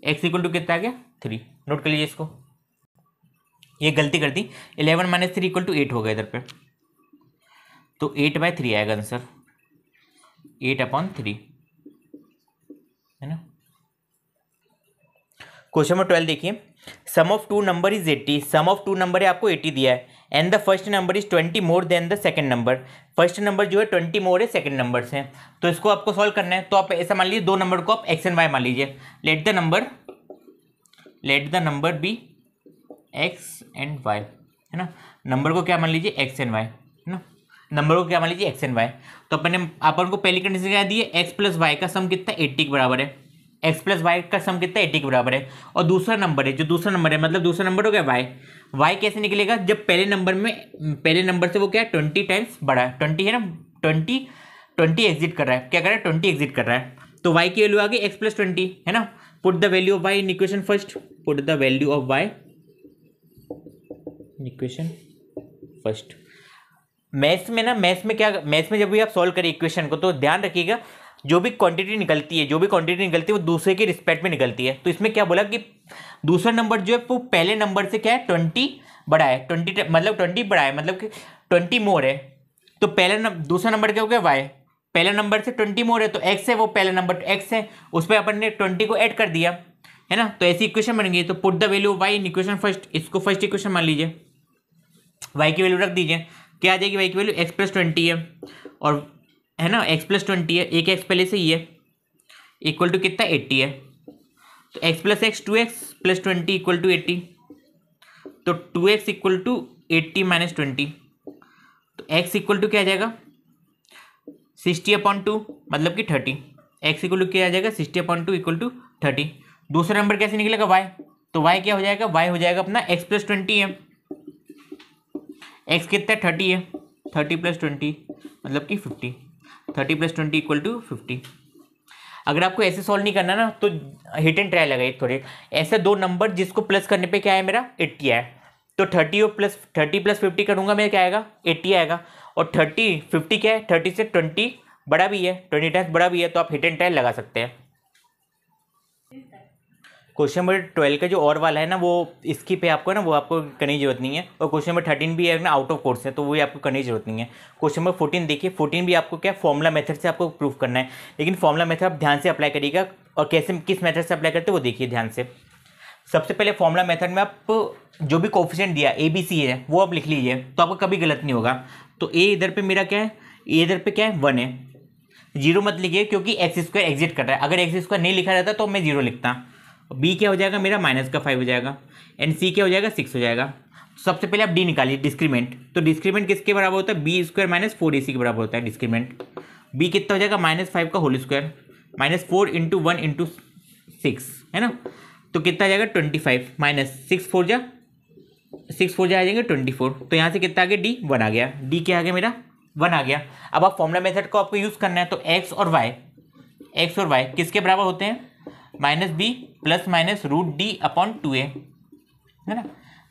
x = कितना आ गया? 3। नोट कर लीजिए इसको। ये गलती कर दी, 11 - 3 = 8 हो गया इधर पे। तो 8/3 आएगा आंसर, 8/3, है ना। क्वेश्चन नंबर 12 देखिए। Sum of two number is 80। Sum of two number है, आपको 80 दिया है, and the first number is 20 more than the second number. First number जो है 20 मोर है सेकंड नंबर से। तो इसको आपको सॉल्व करना है। तो आप ऐसा मान लीजिए, दो नंबर को आप x एंड y मान लीजिए। Let the number be x and y, है ना। नंबर को क्या मान लीजिए? x एंड y, है ना। नंबर को क्या मान लीजिए? x and y। तो अपन को पहली कंडीशन क्या दी है? x + y का सम कितना? 80 के बराबर है। x + y का सम कितना? 80 के बराबर है। और दूसरा नंबर है, जो दूसरा नंबर है, मतलब दूसरा नंबर हो गया y। y कैसे निकलेगा? जब पहले नंबर से वो क्या है? 20 टाइम्स बड़ा है। 20 है ना, 20 एग्जिट कर रहा है। क्या कर रहा है? 20 एग्जिट कर रहा है। तो y की वैल्यू आ गई x + 20, है ना। Put the value of y in equation first. Put the value of y equation first. Maths में जब भी आप सॉल्व करें इक्वेशन को, तो ध्यान रखिएगा, जो भी क्वांटिटी निकलती है वो दूसरे के रिस्पेक्ट में निकलती है। तो इसमें क्या बोला कि दूसरा नंबर जो है वो पहले नंबर से क्या है 20 बड़ा है, 20 मतलब 20 बड़ा है, मतलब कि 20 मोर है। तो दूसरा नंबर क्या हो गया y, पहले नंबर से 20 मोर है तो x है, वो पहला नंबर x है, उस पर अपन ने 20 को ऐड कर दिया है ना। तो ऐसी इक्वेशन बन गई। तो put the value y in equation first, इसको फर्स्ट इक्वेशन मान लीजिए, y की वैल्यू रख दीजिए, क्या आ जाएगी y की वैल्यू x प्लस 20 है, और है ना x प्लस 20 है, एक x पहले से ही है, इक्वल टू कितना 80 है। तो x plus x 2x plus 20 equal to 80, तो 2x इक्वल टू 80 माइनस 20, तो x इक्वल टू क्या आ जाएगा 60/2 मतलब कि 30, x इक्वल टू क्या आ जाएगा 60/2 इक्वल टू 30। दूसरा नंबर कैसे निकलेगा y, तो y क्या हो जाएगा, y हो जाएगा अपना x प्लस 20 है, x कितना 30 है, 30 प्लस 20 मतलब कि 50, 30 प्लस 20 इक्वल टू 50। अगर आपको ऐसे सॉल्व नहीं करना ना तो हिट एंड ट्राई लगाइए थोड़े। ऐसे दो नंबर जिसको प्लस करने पे क्या है मेरा 80 है, तो 30 प्लस 50 करूँगा मेरा क्या आएगा 80 आएगा, और 50 क्या है 30 से 20 बड़ा भी है, 20 टाइम्स बड़ा भी है, तो आप हिट एंड ट्राई लगा सकते हैं। क्वेश्चन नंबर 12 का जो और वाला है ना वो इसकी पे आपको ना वो आपको करने की जरूरत नहीं है, और क्वेश्चन नंबर 13 भी है ना आउट ऑफ कोर्स है, तो वो आपको करने की जरूरत नहीं है। क्वेश्चन नंबर 14 देखिए, 14 भी आपको क्या फॉर्मूला मेथड से आपको प्रूफ करना है, लेकिन फॉर्मूला मेथड आप ध्यान से अप्लाई करिएगा, और कैसे किस मेथड से अप्लाई करते हैं वो देखिए ध्यान से। सबसे पहले फॉर्मूला मेथड में आप जो भी कोफिशिएंट दिया ABC है वो आप लिख लीजिए, तो आपको कभी गलत नहीं होगा। तो A इधर पे मेरा क्या है, A इधर पे क्या है 1 है, 0 मत लिखिए क्योंकि x² एग्जिट कर रहा है, अगर x² नहीं लिखा रहता तो मैं 0 लिखता। B क्या हो जाएगा मेरा -5 हो जाएगा, एंड C क्या हो जाएगा 6 हो जाएगा। सबसे पहले आप D निकालिए डिस्क्रीमेंट, तो डिस्क्रीमेंट किसके बराबर होता है B² माइनस 4AC के बराबर होता है डिस्क्रीमेंट। B कितना हो जाएगा -5 का whole square minus 4 into 1 into 6 है ना, तो कितना आ जाएगा 25 माइनस 6 4 जा आ जाएंगे 24, तो यहाँ से कितना आ गया D 1 आ गया, D क्या आ गया मेरा 1 आ गया। अब आप फॉर्मूला मेथड को आपको यूज़ करना है, तो x और y किसके बराबर होते हैं -b प्लस माइनस √d/2a है ना,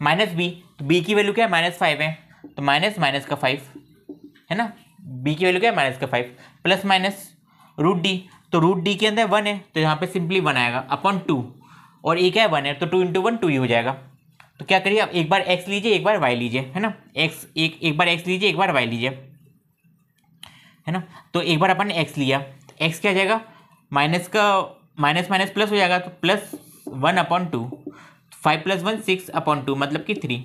-b तो b की वैल्यू क्या है -5 है, तो माइनस का 5 है ना, b की वैल्यू क्या है -5 प्लस माइनस √d, तो √d के अंदर 1 है तो यहाँ पे सिंपली 1 आएगा /2, और a क्या है 1 है तो 2 इंटू 1 2 ही हो जाएगा। तो क्या करिए आप एक बार x लीजिए एक बार y लीजिए है ना, एक बार x लीजिए एक बार y लीजिए है ना। तो एक बार अपन ने x लिया, x क्या आ जाएगा माइनस प्लस हो जाएगा, तो प्लस 1/2, 5 + 1 6/2 मतलब कि 3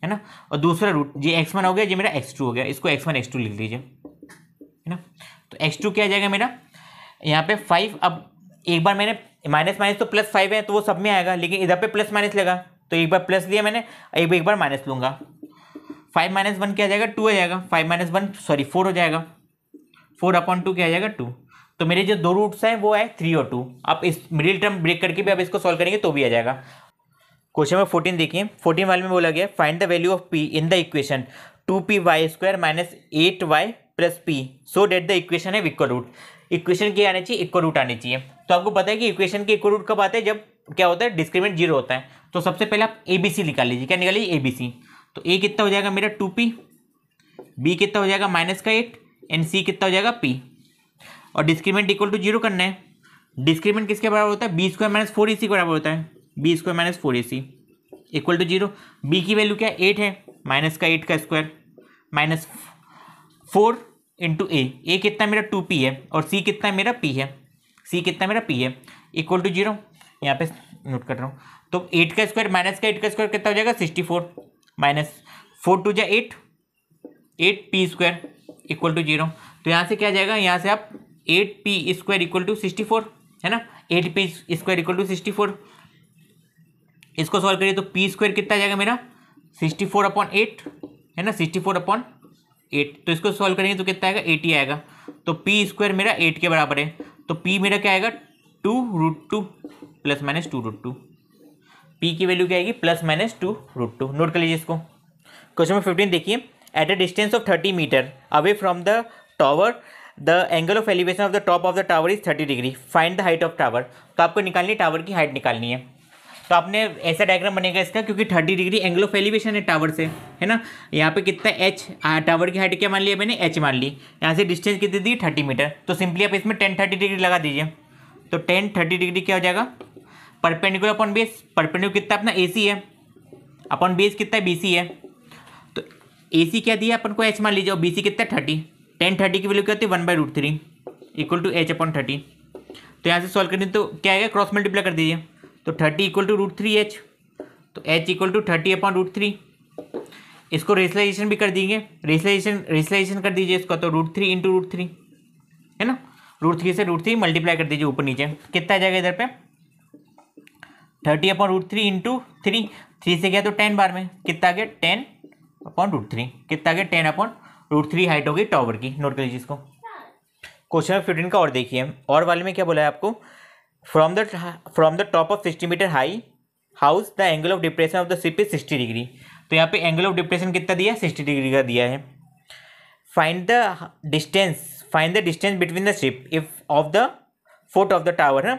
है ना, और दूसरा रूट ये x1 हो गया, ये मेरा x2 हो गया, इसको x1 x2 लिख लीजिए है ना। तो x2 क्या आ जाएगा मेरा यहाँ पे 5, अब एक बार मैंने माइनस तो प्लस 5 है तो वो सब में आएगा, लेकिन इधर पे प्लस माइनस लगा तो एक बार प्लस लिया मैंने, एक बार माइनस लूँगा, 5 - 1 क्या आ जाएगा 2 हो जाएगा, 5 - 1 सॉरी 4 हो जाएगा, 4/2 क्या आ जाएगा 2। तो मेरे जो दो रूट्स हैं वो है 3 और 2, आप इस मिडिल टर्म ब्रेक करके भी आप इसको सॉल्व करेंगे तो भी आ जाएगा। क्वेश्चन नंबर 14 देखिए, 14 वाले में बोला गया find the value of p in the equation 2py² minus 8y plus p so that the equation है इक्वल रूट। इक्वेशन क्या आनी चाहिए इक्वल रूट आनी चाहिए। तो आपको पता है कि इक्वेशन के इक्वल रूट कब आते हैं, जब क्या होता है डिस्क्रीमेंट 0 होता है। तो सबसे पहले आप ABC निकाल लीजिए, क्या निकाल लीजिए ABC, तो a कितना हो जाएगा मेरा 2p, b कितना हो जाएगा -8 एंड c कितना हो जाएगा p, और डिस्क्रीमेंट इक्वल टू 0 करना है। डिस्क्रीमेंट किसके बराबर होता है b² - 4ac के बराबर होता है, b² - 4ac equal to 0। b की वैल्यू क्या है 8 है, -8 का स्क्वायर माइनस 4 इंटू a कितना मेरा 2p है, और c कितना मेरा p है, c कितना मेरा p है इक्वल टू 0, यहाँ पे नोट कर रहा हूँ। तो 8 का स्क्वायर माइनस का 8 का स्क्वायर कितना हो जाएगा 64 माइनस 4 2 जा 8p² इक्वल टू 0। तो यहाँ से क्या जाएगा, यहाँ से आप 8p² इक्वल टू 64 है ना, 8p² इक्वल टू 64, इसको सॉल्व करिए तो p² कितना जाएगा मेरा 64/8 है ना, 64/8, तो इसको सॉल्व करेंगे तो कितना आएगा 80 आएगा। तो p² मेरा 8 के बराबर है, तो p मेरा क्या आएगा 2√2 प्लस माइनस 2√2, p की वैल्यू क्या आएगी +-2√2। नोट कर लीजिए इसको। क्वेश्चन नंबर 15 देखिए, at a distance of 30 metre away from the tower the angle of elevation of the top of the tower is 30 degree, find the height of tower. तो आपको निकालनी है टावर की हाइट निकालनी है। तो आपने ऐसा डायग्राम बनेगा इसका, क्योंकि 30 डिग्री एंगल ऑफ एलिवेशन है टावर से, है ना। यहाँ पे कितना एच, टावर की हाइट क्या मान लिया मैंने, एच मान ली। यहाँ से डिस्टेंस कितनी दी, 30 मीटर। तो सिंपली आप इसमें 10 30 डिग्री लगा दीजिए। तो 10 30 डिग्री क्या हो जाएगा, परपेंडिकुलर अपॉन बेस। परपेंडिकुलर कितना अपना ए सी है, अपॉन बेस कितना है, बी सी है। तो ए सी क्या दिया अपन को, एच मान लीजिए, और बी सी कितना है 30। 10 30 की वैल्यू क्या होती है, 1/√3 इक्वल टू एच अपॉन 30। तो यहाँ से सॉल्व करें तो क्या आएगा, क्रॉस मल्टीप्लाई कर दीजिए। तो 30 इक्वल टू √3h, तो h इक्वल टू 30 अपॉन √3। इसको रेशनलाइजेशन भी कर देंगे, रेशनलाइजेशन कर दीजिए इसको, तो √3 इंटू √3 है ना। √3 से √3 मल्टीप्लाई कर दीजिए ऊपर नीचे, कितना आ जाएगा इधर पे, 30 अपॉन √3 इंटू 3 से गया तो 10 बार में, कितना आ गया 10 अपॉन √3, कितना आ गया 10 अपॉन √3 हाइट होगी टावर की। नोट कर लीजिए इसको। क्वेश्चन 15 का और देखिए, और वाले में क्या बोला है आपको, from the top of 60 metre high house the angle of depression of the ship is 60 degree. तो यहाँ पे एंगल ऑफ डिप्रेशन कितना दिया है, 60 डिग्री का दिया है। Find the distance between the ship if of the foot of the tower है।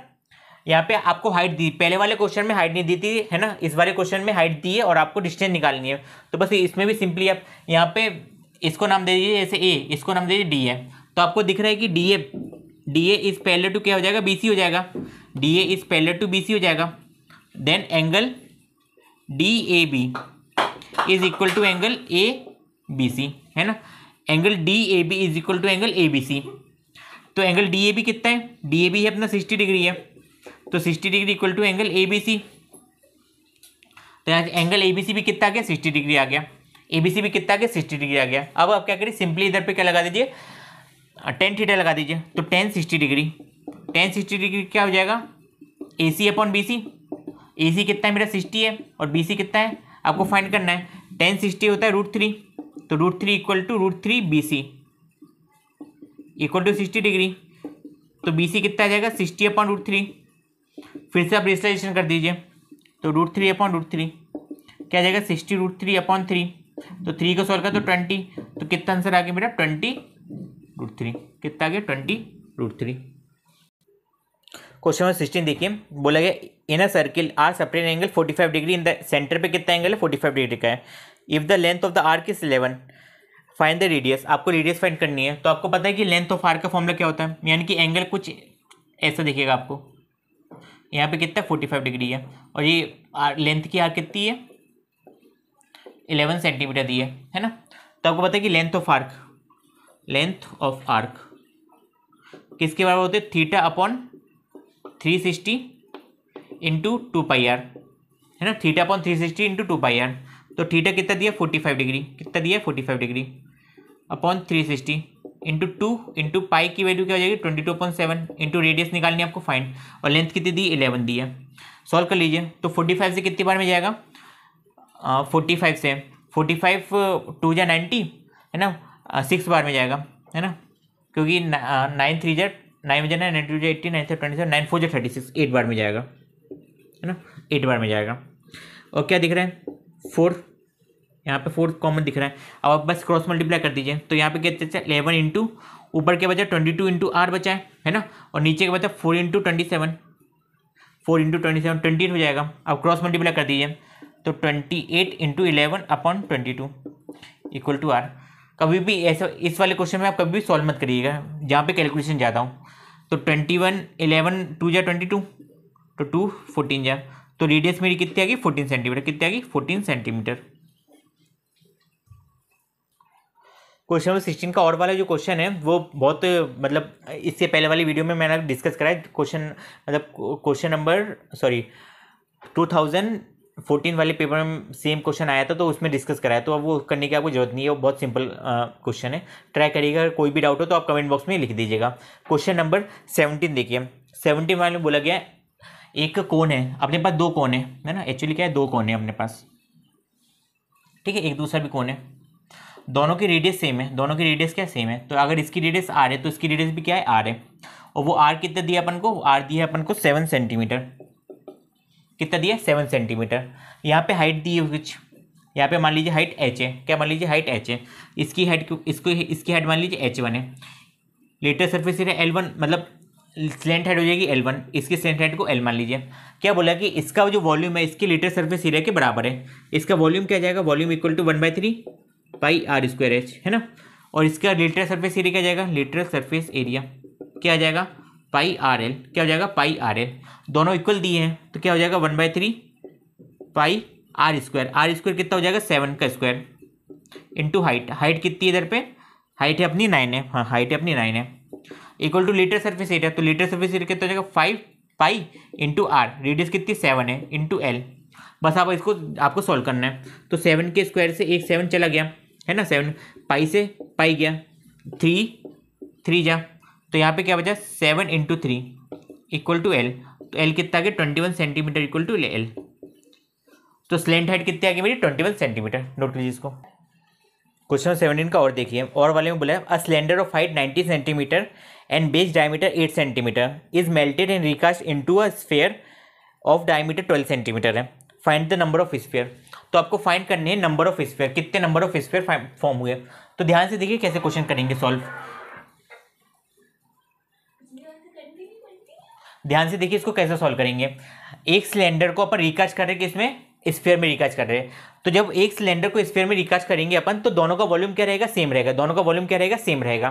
यहाँ पे आपको हाइट दी, पहले वाले क्वेश्चन में हाइट नहीं दी थी, है ना। इस वाले क्वेश्चन में हाइट दी है और आपको डिस्टेंस निकालनी है। तो बस इसमें भी सिंपली आप यहाँ पे इसको नाम दे दीजिए, जैसे ए, इसको नाम दे दीजिए डी है। तो आपको दिख रहा है कि D A is parallel to क्या हो जाएगा, बी सी हो जाएगा। D A is parallel to B C हो जाएगा। Then angle D A B is equal to angle A B C, है ना। Angle D A B is equal to angle A B C. तो angle D A B कितना है, D A B है अपना 60 degree है, तो 60 degree equal to angle A B C. तो यहाँ एंगल ए बी सी भी कितना आ गया, 60 डिग्री आ गया। ए बी सी भी कितना आ गया, 60 डिग्री आ गया। अब आप क्या करिए, सिंपली इधर पे क्या लगा दीजिए, tan थीटा लगा दीजिए। तो tan 60 डिग्री, tan 60 डिग्री क्या हो जाएगा, ए सी अपॉन बी सी। ए सी कितना है मेरा 60 है, और बी सी कितना है आपको फाइंड करना है। tan 60 होता है √3, तो √3 equal to √3 B C equal to 60 degree. तो बी सी कितना आ जाएगा, 60 अपॉन √3। फिर से आप रेशनलाइजेशन कर दीजिए, तो √3 अपॉन √3 क्या आ जाएगा, 60 √3 अपॉन 3। तो 3 को सॉल्व कर तो 20, तो कितना आंसर आ गया मेरा 20√3, कितना आ गया 20√3। क्वेश्चन नंबर 16 देखिए, बोला गया in a circle are separate angle 45 degree, in the centre पे कितना एंगल है, 45 डिग्री का है। If the length of the arc is 11, find the radius. आपको रेडियस फाइंड करनी है। तो आपको पता है कि लेंथ ऑफ आर्क का फॉर्मूला क्या होता है, यानी कि एंगल कुछ ऐसा दिखेगा आपको। यहाँ पे कितना 45 डिग्री है, और ये लेंथ की आर्क कितनी है, 11 सेंटीमीटर दी है ना। तो आपको पता है कि लेंथ ऑफ आर्क किसके बराबर होते हैं, थीटा अपॉन 360 इंटू 2πr, है ना। Theta upon 360 into 2πr। तो थीटा कितना दिया 45 डिग्री, कितना दिया 45 degree upon 360 into 2 into pi की वैल्यू क्या हो जाएगी 22.7 इंटू रेडियस निकालनी है आपको फाइंड, और लेंथ कितनी दी 11 दी है। सॉल्व कर लीजिए। तो 45 से कितनी बार में जाएगा, 45 से 45 2 जा 90, है ना, 6 बार में जाएगा, है ना, क्योंकि 9 3 जा 9 बजे 9 9 2 जा 18 9 27 9 4 जा 36, 8 बार में जाएगा, है ना, 8 बार में जाएगा। और क्या दिख रहा है 4, यहाँ पे 4 कॉमन दिख रहा है। अब आप बस क्रॉस मल्टीप्लाई कर दीजिए। तो यहाँ पे क्या 11 इंटू ऊपर क्या बचा 22 इंटू आर बचा है ना, और नीचे क्या बचा 4 इंटू 27, 4 इंटू 27 28 हो जाएगा। अब क्रॉस मल्टीप्लाई कर दीजिए, तो 28 into 11 upon 22 equal to R. कभी भी ऐसा इस वाले क्वेश्चन में आप कभी भी सॉल्व मत करिएगा जहाँ पे कैलकुलेशन ज़्यादा हो। तो 21 11 2 जा 22, तो 2 14 जा, तो रेडियस मेरी कितनी आ गई 14 सेंटीमीटर, कितनी आ गई 14 सेंटीमीटर। क्वेश्चन नंबर 16 का और वाला जो क्वेश्चन है वो बहुत मतलब इससे पहले वाली वीडियो में मैंने डिस्कस करा है। क्वेश्चन नंबर 2014 वाले पेपर में सेम क्वेश्चन आया था, तो उसमें डिस्कस कराया। तो अब वो करने की आपको जरूरत नहीं है, वो बहुत सिंपल क्वेश्चन है। ट्राई करिएगा, अगर कोई भी डाउट हो तो आप कमेंट बॉक्स में लिख दीजिएगा। क्वेश्चन नंबर 17 देखिए, 17 वाले में बोला गया एक कोन है, अपने पास 2 कोन है ना, एक्चुअली क्या है 2 कोन है अपने पास, ठीक है, एक दूसरा भी कोन है, दोनों की रेडियस सेम है, दोनों की रेडियस क्या सेम है। तो अगर इसकी रेडियस आर है तो इसकी रेडियस भी क्या है आर है, और वो आर कितना दिया अपन को, आर दिया अपन को 7 सेंटीमीटर, कितना दिया 7 सेंटीमीटर। यहाँ पे हाइट दी है कुछ, यहाँ पे मान लीजिए हाइट h है, क्या मान लीजिए हाइट h है, इसकी हाइट इसकी हाइट मान लीजिए h1 है। लेटर सरफेस एरिया L1, मतलब स्लैंट हेड हो जाएगी L1, इसकी स्लैंट हेड को L मान लीजिए। क्या बोला कि इसका जो वॉल्यूम है इसकी लीटर सरफेस एरिया के बराबर है। इसका वॉल्यूम क्या जाएगा, volume equal to 1/3 pi R square H, है ना। और इसका लीटर सरफेस एरिया क्या जाएगा, लीटर सरफेस एरिया क्या आ जाएगा, पाई आर एल, क्या हो जाएगा, पाई आर एल। दोनों इक्वल दिए हैं तो क्या हो जाएगा 1/3 पाई आर स्क्वायर कितना हो जाएगा 7 का स्क्वायर इंटू हाइट, हाइट कितनी है इधर पे, हाइट है अपनी 9 है, हाँ हाइट है अपनी 9 है, equal two litre surface area. तो लीटर सरफेस एरिया कितना हो जाएगा 5 पाई इंटू आर, रेडियस कितनी 7 है इंटू एल। बस आप इसको आपको सॉल्व करना है। तो 7 के स्क्वायर से एक 7 चला गया है ना, 7 पाई से पाई गया, 3 जा, तो यहाँ पे क्या बचा 7 इंटू 3 इक्वल टू एल। तो एल कितना आ गया 21 सेंटीमीटर इक्वल टू एल। तो स्लैंट हाइट कितनी आ गई मेरी 21 सेंटीमीटर। नोट कीजिए इसको। क्वेश्चन 17 का और देखिए, और वाले में बोला है a cylinder of height 90 centimetre and base diameter 8 centimetre is melted and recast into a sphere of diameter 12 centimetre है। Find the number of sphere. तो आपको फाइंड करने हैं नंबर ऑफ स्फीयर, कितने नंबर ऑफ स्फीयर फॉर्म हुए। तो ध्यान से देखिए कैसे क्वेश्चन करेंगे सॉल्व। ध्यान से देखिए इसको कैसे सॉल्व करेंगे। एक सिलेंडर को अपन रिकास्ट कर रहे हैं किसमें, स्फीयर में रिकास्ट कर रहे हैं। तो जब एक सिलेंडर को स्फीयर में रिकास्ट करेंगे अपन तो दोनों का वॉल्यूम क्या रहेगा, सेम रहेगा। दोनों का वॉल्यूम क्या रहेगा, सेम रहेगा।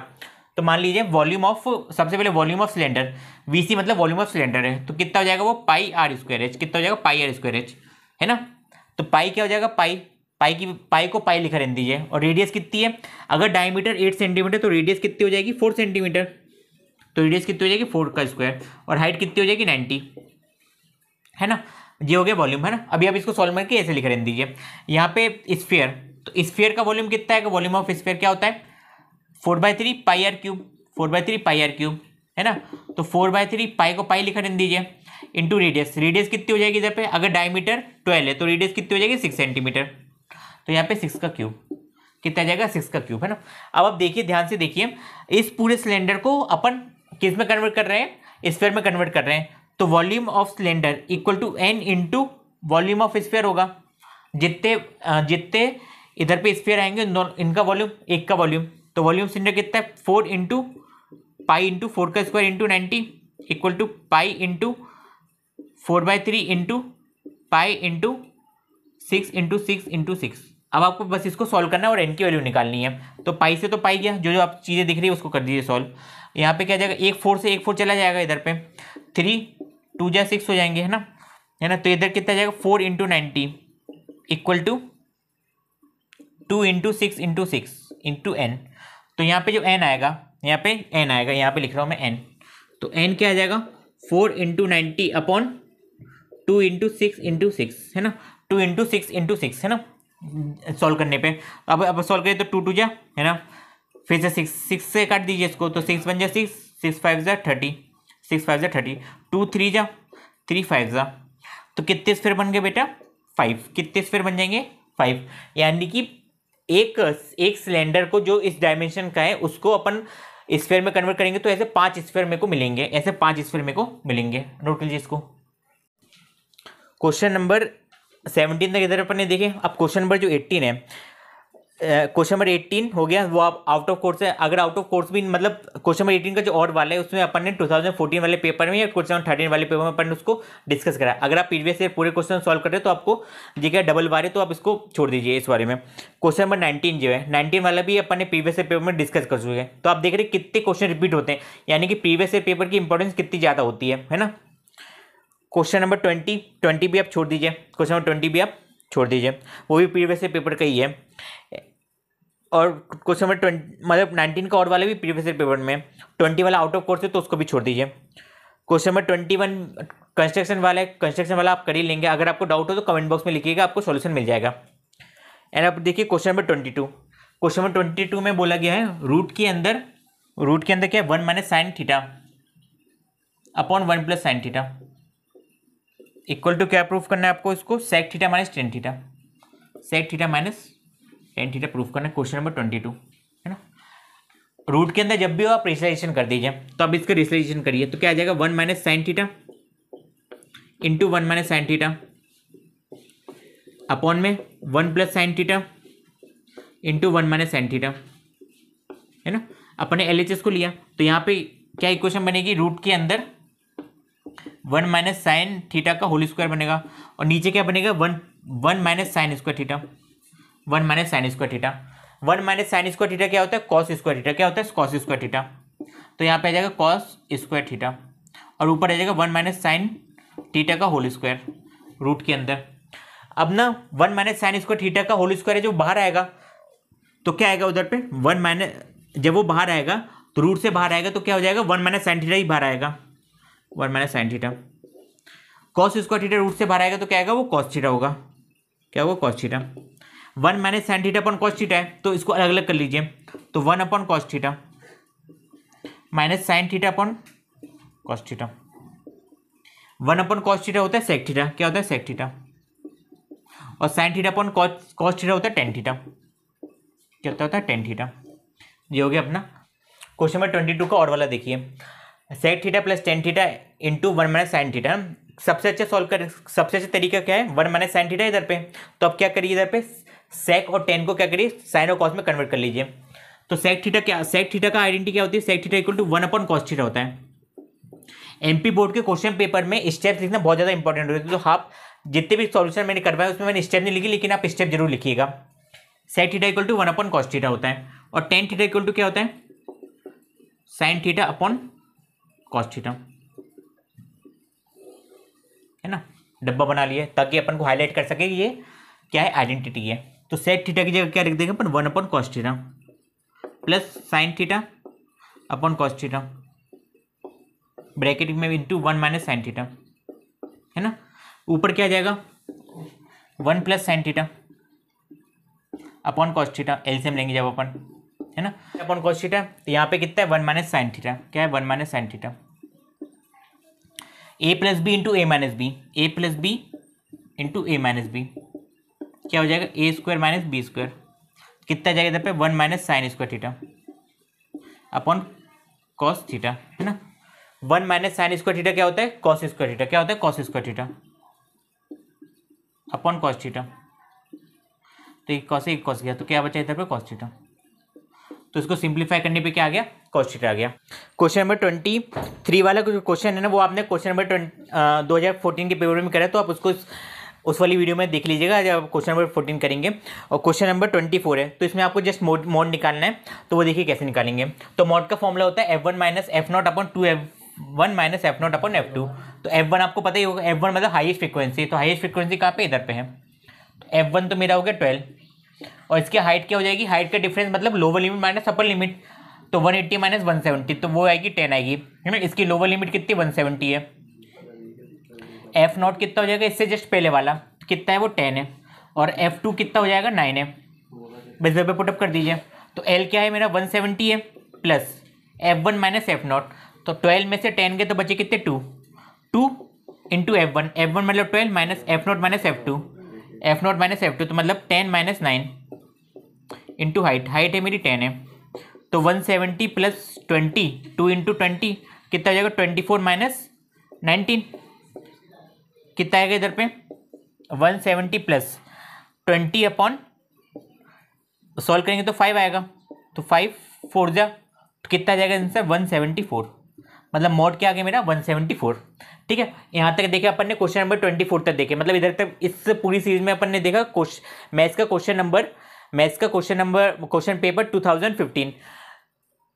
तो मान लीजिए वॉल्यूम ऑफ, सबसे पहले वॉल्यूम ऑफ सिलेंडर वीसी मतलब वॉल्यूम ऑफ सिलेंडर है, तो कितना हो जाएगा वो पाई आर स्क्वायर एच, कितना हो जाएगा पाई आर स्क्वायर एच, है ना। तो पाई क्या हो जाएगा, पाई को पाई लिखा रहने दीजिए। और रेडियस कितनी है, अगर डायमीटर 8 सेंटीमीटर तो रेडियस कितनी हो जाएगी 4 सेंटीमीटर, तो रेडियस कितनी हो जाएगी 4 का स्क्वायर। और हाइट कितनी हो जाएगी 90, है ना। ये हो गया वॉल्यूम, है ना। अभी आप इसको सॉल्व करके ऐसे लिख रहने दीजिए। यहाँ पे स्फीयर, तो स्फीयर का वॉल्यूम कितना है, वॉल्यूम ऑफ स्फीयर क्या होता है 4/3 pi R cube, 4/3 pi R cube, है ना। तो 4/3 पाई को पाई लिखा रहने दीजिए इंटू रेडियस, रेडियस कितनी हो जाएगी इधर पे, अगर डायमीटर 12 है तो रेडियस कितनी हो जाएगी 6 सेंटीमीटर। तो यहाँ पे 6 का क्यूब कितना आ जाएगा 6 का क्यूब, है ना। अब आप देखिए ध्यान से देखिए, इस पूरे सिलेंडर को अपन किस में कन्वर्ट कर रहे हैं, स्फीयर में कन्वर्ट कर रहे हैं। तो volume of cylinder equal to N into volume of sphere होगा। जितने इधर पे स्फीयर आएंगे इनका वॉल्यूम, एक का वॉल्यूम। तो वॉल्यूम सिलेंडर कितना है 4 इंटू पाई इंटू 4 का square into 90 equal to pi into 4/3 into pi into 6 into 6 into 6। अब आपको बस इसको सॉल्व करना है और एन की वैल्यू निकालनी है। तो पाई से तो पाई गया, जो जो आप चीज़ें दिख रही है उसको कर दीजिए सॉल्व। यहाँ पे क्या जाएगा, एक 4 से एक 4 चला जाएगा इधर पे, 3 2 जा 6 हो जाएंगे, है ना। तो इधर कितना जाएगा 4 into 90 equal to 2 into 6 into 6 into N. तो यहाँ पे जो एन आएगा, यहाँ पे एन आएगा, यहाँ पे लिख रहा हूँ मैं एन। तो एन क्या आ जाएगा 4 इंटू 90 अपॉन 2 इंटू 6 इंटू 6, है ना। 2 इंटू 6 इंटू 6, है ना, सॉल्व करने पे। अब सॉल्व करें तो 2 2 जा, है ना, फिर से 6 से काट दीजिए इसको, तो 6 1 जा 6, 6 5 जा 30, 6 5 जा 30, 2 3 जा 3 5 जा। तो कितने स्फीयर बन गए बेटा 5, कितने स्फीयर बन जाएंगे 5। यानी कि एक सिलेंडर को जो इस डायमेंशन का है उसको अपन स्फीयर में कन्वर्ट करेंगे तो ऐसे 5 स्फीयर मेरे को मिलेंगे, ऐसे 5 स्फीयर मेरे को मिलेंगे। नोट कीजिए इसको। क्वेश्चन नंबर 17 तक इधर अपन ने देखे। अब क्वेश्चन नंबर जो 18 है, क्वेश्चन नंबर 18 हो गया, वो आप आउट ऑफ कोर्स है। अगर आउट ऑफ कोर्स भी मतलब क्वेश्चन नंबर 18 का जो और वाला है उसमें अपन ने 2014 वाले पेपर में या क्वेश्चन 13 वाले पेपर में अपन ने उसको डिस्कस करा। अगर आप प्रीवियस ईयर पूरे क्वेश्चन सॉल्व कर रहे हैं तो आपको जीके डबल बार है, तो आप इसको छोड़ दीजिए इस बारे में। क्वेश्चन नंबर 19 जो है 19 वाला भी अपन ने प्रीवियस ईयर पेपर में डिस्कस कर चुके हैं। तो आप देख रहे हैं कितने क्वेश्चन रिपीट होते हैं, यानी कि प्रीवियस ईयर पेपर की इंपॉर्टेंस कितनी ज़्यादा होती है ना। क्वेश्चन नंबर 20 भी आप छोड़ दीजिए, क्वेश्चन नंबर 20 भी आप छोड़ दीजिए, वो भी प्रीवियस ईयर पेपर का ही है। और क्वेश्चन नंबर 20 मतलब 19 का और वाला भी प्रीवियस ईयर पेपर में, 20 वाला आउट ऑफ कोर्स है तो उसको भी छोड़ दीजिए। क्वेश्चन नंबर 21 कंस्ट्रक्शन वाला है, कंस्ट्रक्शन वाला आप कर ही लेंगे। अगर आपको डाउट हो तो कमेंट बॉक्स में लिखिएगा, आपको सॉल्यूशन मिल जाएगा। एंड आप देखिए क्वेश्चन नंबर 22, क्वेश्चन नंबर 22 में बोला गया है रूट के अंदर क्या है 1 minus sine theta upon 1 plus sine theta equal to क्या प्रूफ करना है आपको, इसको sec theta minus tan theta, sec theta minus tan theta proof करना है। क्वेश्चन नंबर 22, है ना। रूट के अंदर जब भी हो आप रेशनलाइजेशन कर दीजिए, तो अब इसका रेशनलाइजेशन करिए तो क्या आ जाएगा 1 minus sine theta into 1 minus sine theta upon में 1 plus sine theta into 1 minus sine theta, है ना। अपने LHS को लिया तो यहाँ पे क्या इक्वेशन बनेगी, रूट के अंदर 1 माइनस साइन थीटा का होल स्क्वायर बनेगा, और नीचे क्या बनेगा, 1 minus sine square theta, 1 minus sine square theta. 1 minus sine square theta क्या होता है, कॉस स्क्वायर थीटा। क्या होता है, कॉस स्क्वायर थीटा। तो यहाँ पे आ जाएगा कॉस स्क्वायर थीटा, और ऊपर आ जाएगा 1 माइनस साइन थीटा का होल स्क्वायर रूट के अंदर। अब ना 1 माइनस साइन स्क्वायर थीटा का होल स्क्वायर है जो बाहर आएगा, तो क्या आएगा उधर पे 1 माइनस, जब वो बाहर आएगा तो रूट से बाहर आएगा तो क्या हो जाएगा, 1 माइनस साइन थीटा ही बाहर आएगा, 1 minus sine theta. Cos square theta root से बाहर आएगा तो क्या आएगा, वो कॉस थीटा होगा। क्या होगा, cos theta. 1 minus sine theta upon cos theta है, तो इसको अलग अलग कर लीजिए। तो 1 upon cos theta minus sine theta upon cos theta. 1 upon cos theta होता है सेक थीटा। क्या होता है, सेक थीटा। और sign theta upon cos theta होता है टेन थीटा। क्या होता है, टेन थीटा। ये हो गया अपना क्वेश्चन नंबर 22 का और वाला देखिए। Sec theta plus tan theta into 1 minus sine theta. सबसे अच्छा तरीका क्या है, 1 माइनस साइन थीटा इधर पे, तो अब क्या करिए, इधर पे सेक और टेन को क्या करिए, साइन और कॉस में कन्वर्ट कर लीजिए। तो सेक थीटा का आइडेंटिटी क्या होती है, sec theta equal to 1 upon cos theta होता है। एमपी बोर्ड के क्वेश्चन पेपर में स्टेप्स लिखना बहुत ज़्यादा इंपॉर्टेंट होता है, तो आप जितने भी सॉल्यूशन मैंने करवाया उसमें मैंने स्टेप नहीं लिखी, लेकिन आप स्टेप जरूर लिखिएगा। Sec theta equal to 1 upon cos theta होता है, और टेन थीटा इक्वल टू क्या होता है, sign theta upon cos theta, है ना। डब्बा बना लिए ताकि अपन को हाईलाइट कर सके ये क्या है, आइडेंटिटी है। तो सेक थीटा की जगह क्या लिख देंगे अपन, 1 upon cos theta plus sine theta upon cos theta bracket में इंटू 1 माइनस साइन थीटा, है ना। ऊपर क्या आ जाएगा, 1 plus sine theta upon cos theta, LCM लेंगे जब अपन, है ना। अपॉन कॉस थीटा, तो यहाँ पे कितना है, 1 माइनस साइन थीटा। क्या है, 1 माइनस साइन थीटा। ए प्लस बी इंटू ए माइनस बी, ए प्लस बी इंटू ए माइनस बी, क्या हो जाएगा, ए स्क्वायर माइनस बी स्क्वायर। कितना जाएगा इधर पे, 1 minus sine square theta upon cos theta, है ना। 1 माइनस साइन स्क्वायर थीटा क्या होता है, कॉस स्क्वायर थीटा। क्या होता है, cos square theta upon cos theta. तो एक कॉस गया, तो क्या बचा इधर पे, कॉस थीटा। तो इसको सिंप्लीफाई करने पे क्या आ गया, कॉस थीटा आ गया। क्वेश्चन नंबर 23 वाला क्वेश्चन है ना, वो आपने क्वेश्चन नंबर 2014 के पेपर में करा, तो आप उसको उस वाली वीडियो में देख लीजिएगा जब क्वेश्चन नंबर 14 करेंगे। और क्वेश्चन नंबर 24 है, तो इसमें आपको जस्ट मोड निकालना है, तो वो देखिए कैसे निकालेंगे। तो मोड का फॉर्मूला होता है F1 minus F not upon 2F1 minus F not upon F2। तो F1 आपको पता ही होगा, F1 मतलब हाईएस्ट फ्रिक्वेंसी, तो हाईएस्ट फ्रिक्वेंसी कहाँ पे, इधर पे है। तो F1 तो मेरा हो गया 12, और इसकी हाइट क्या हो जाएगी, हाइट का डिफरेंस मतलब lower limit minus upper limit, तो 180 माइनस 170, तो वो आएगी 10 आएगी, है ना। इसकी लोअर लिमिट कितनी, 170 है। एफ नॉट कितना हो जाएगा, इससे जस्ट पहले वाला कितना है, वो 10 है, और F2 कितना हो जाएगा, 9 है। बस पे पुटअप कर दीजिए। तो L क्या है मेरा, 170 है, plus F1 minus F not, तो 12 में से 10 के तो बचे कितने, 2 इंटू F1, F1 मतलब 12 minus F not minus F2, F not minus F2, तो मतलब 10 माइनस 9 इंटू हाइट है मेरी 10 है, तो 170 प्लस 20, 2 इंटू 20 कितना हो जाएगा, 24 माइनस 19 कितना आएगा इधर पे, 170 प्लस 20 अपॉन, सॉल्व करेंगे तो 5 आएगा, तो 5 4 जा, तो कितना आ जाएगा आंसर, 174। मतलब मोड क्या आ गया मेरा, 174। ठीक है, यहाँ तक देखे अपन ने क्वेश्चन नंबर 24 तक देखे, मतलब इधर तक इस पूरी सीरीज में अपन ने देखा मैथ्स का क्वेश्चन पेपर 2015।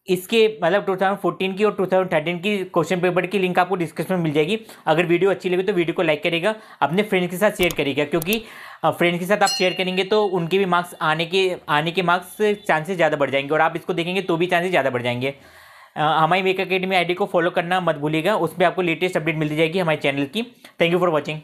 इसके मतलब 2014 की और 2013 की क्वेश्चन पेपर की लिंक आपको डिस्क्रिप्शन में मिल जाएगी। अगर वीडियो अच्छी लगी तो वीडियो को लाइक करेगा, अपने फ्रेंड्स के साथ शेयर करेगा, क्योंकि फ्रेंड्स के साथ आप शेयर करेंगे तो उनके भी मार्क्स आने के मार्क्स चांसेस ज़्यादा बढ़ जाएंगे, और आप इसको देखेंगे तो भी चांसेस ज़्यादा बढ़ जाएंगे। हमारी मेक अकेडमी आईडी को फॉलो करना मत भूलिएगा, उस पर आपको लेटेस्ट अपडेट मिलती जाएगी हमारे चैनल की। Thank you for watching.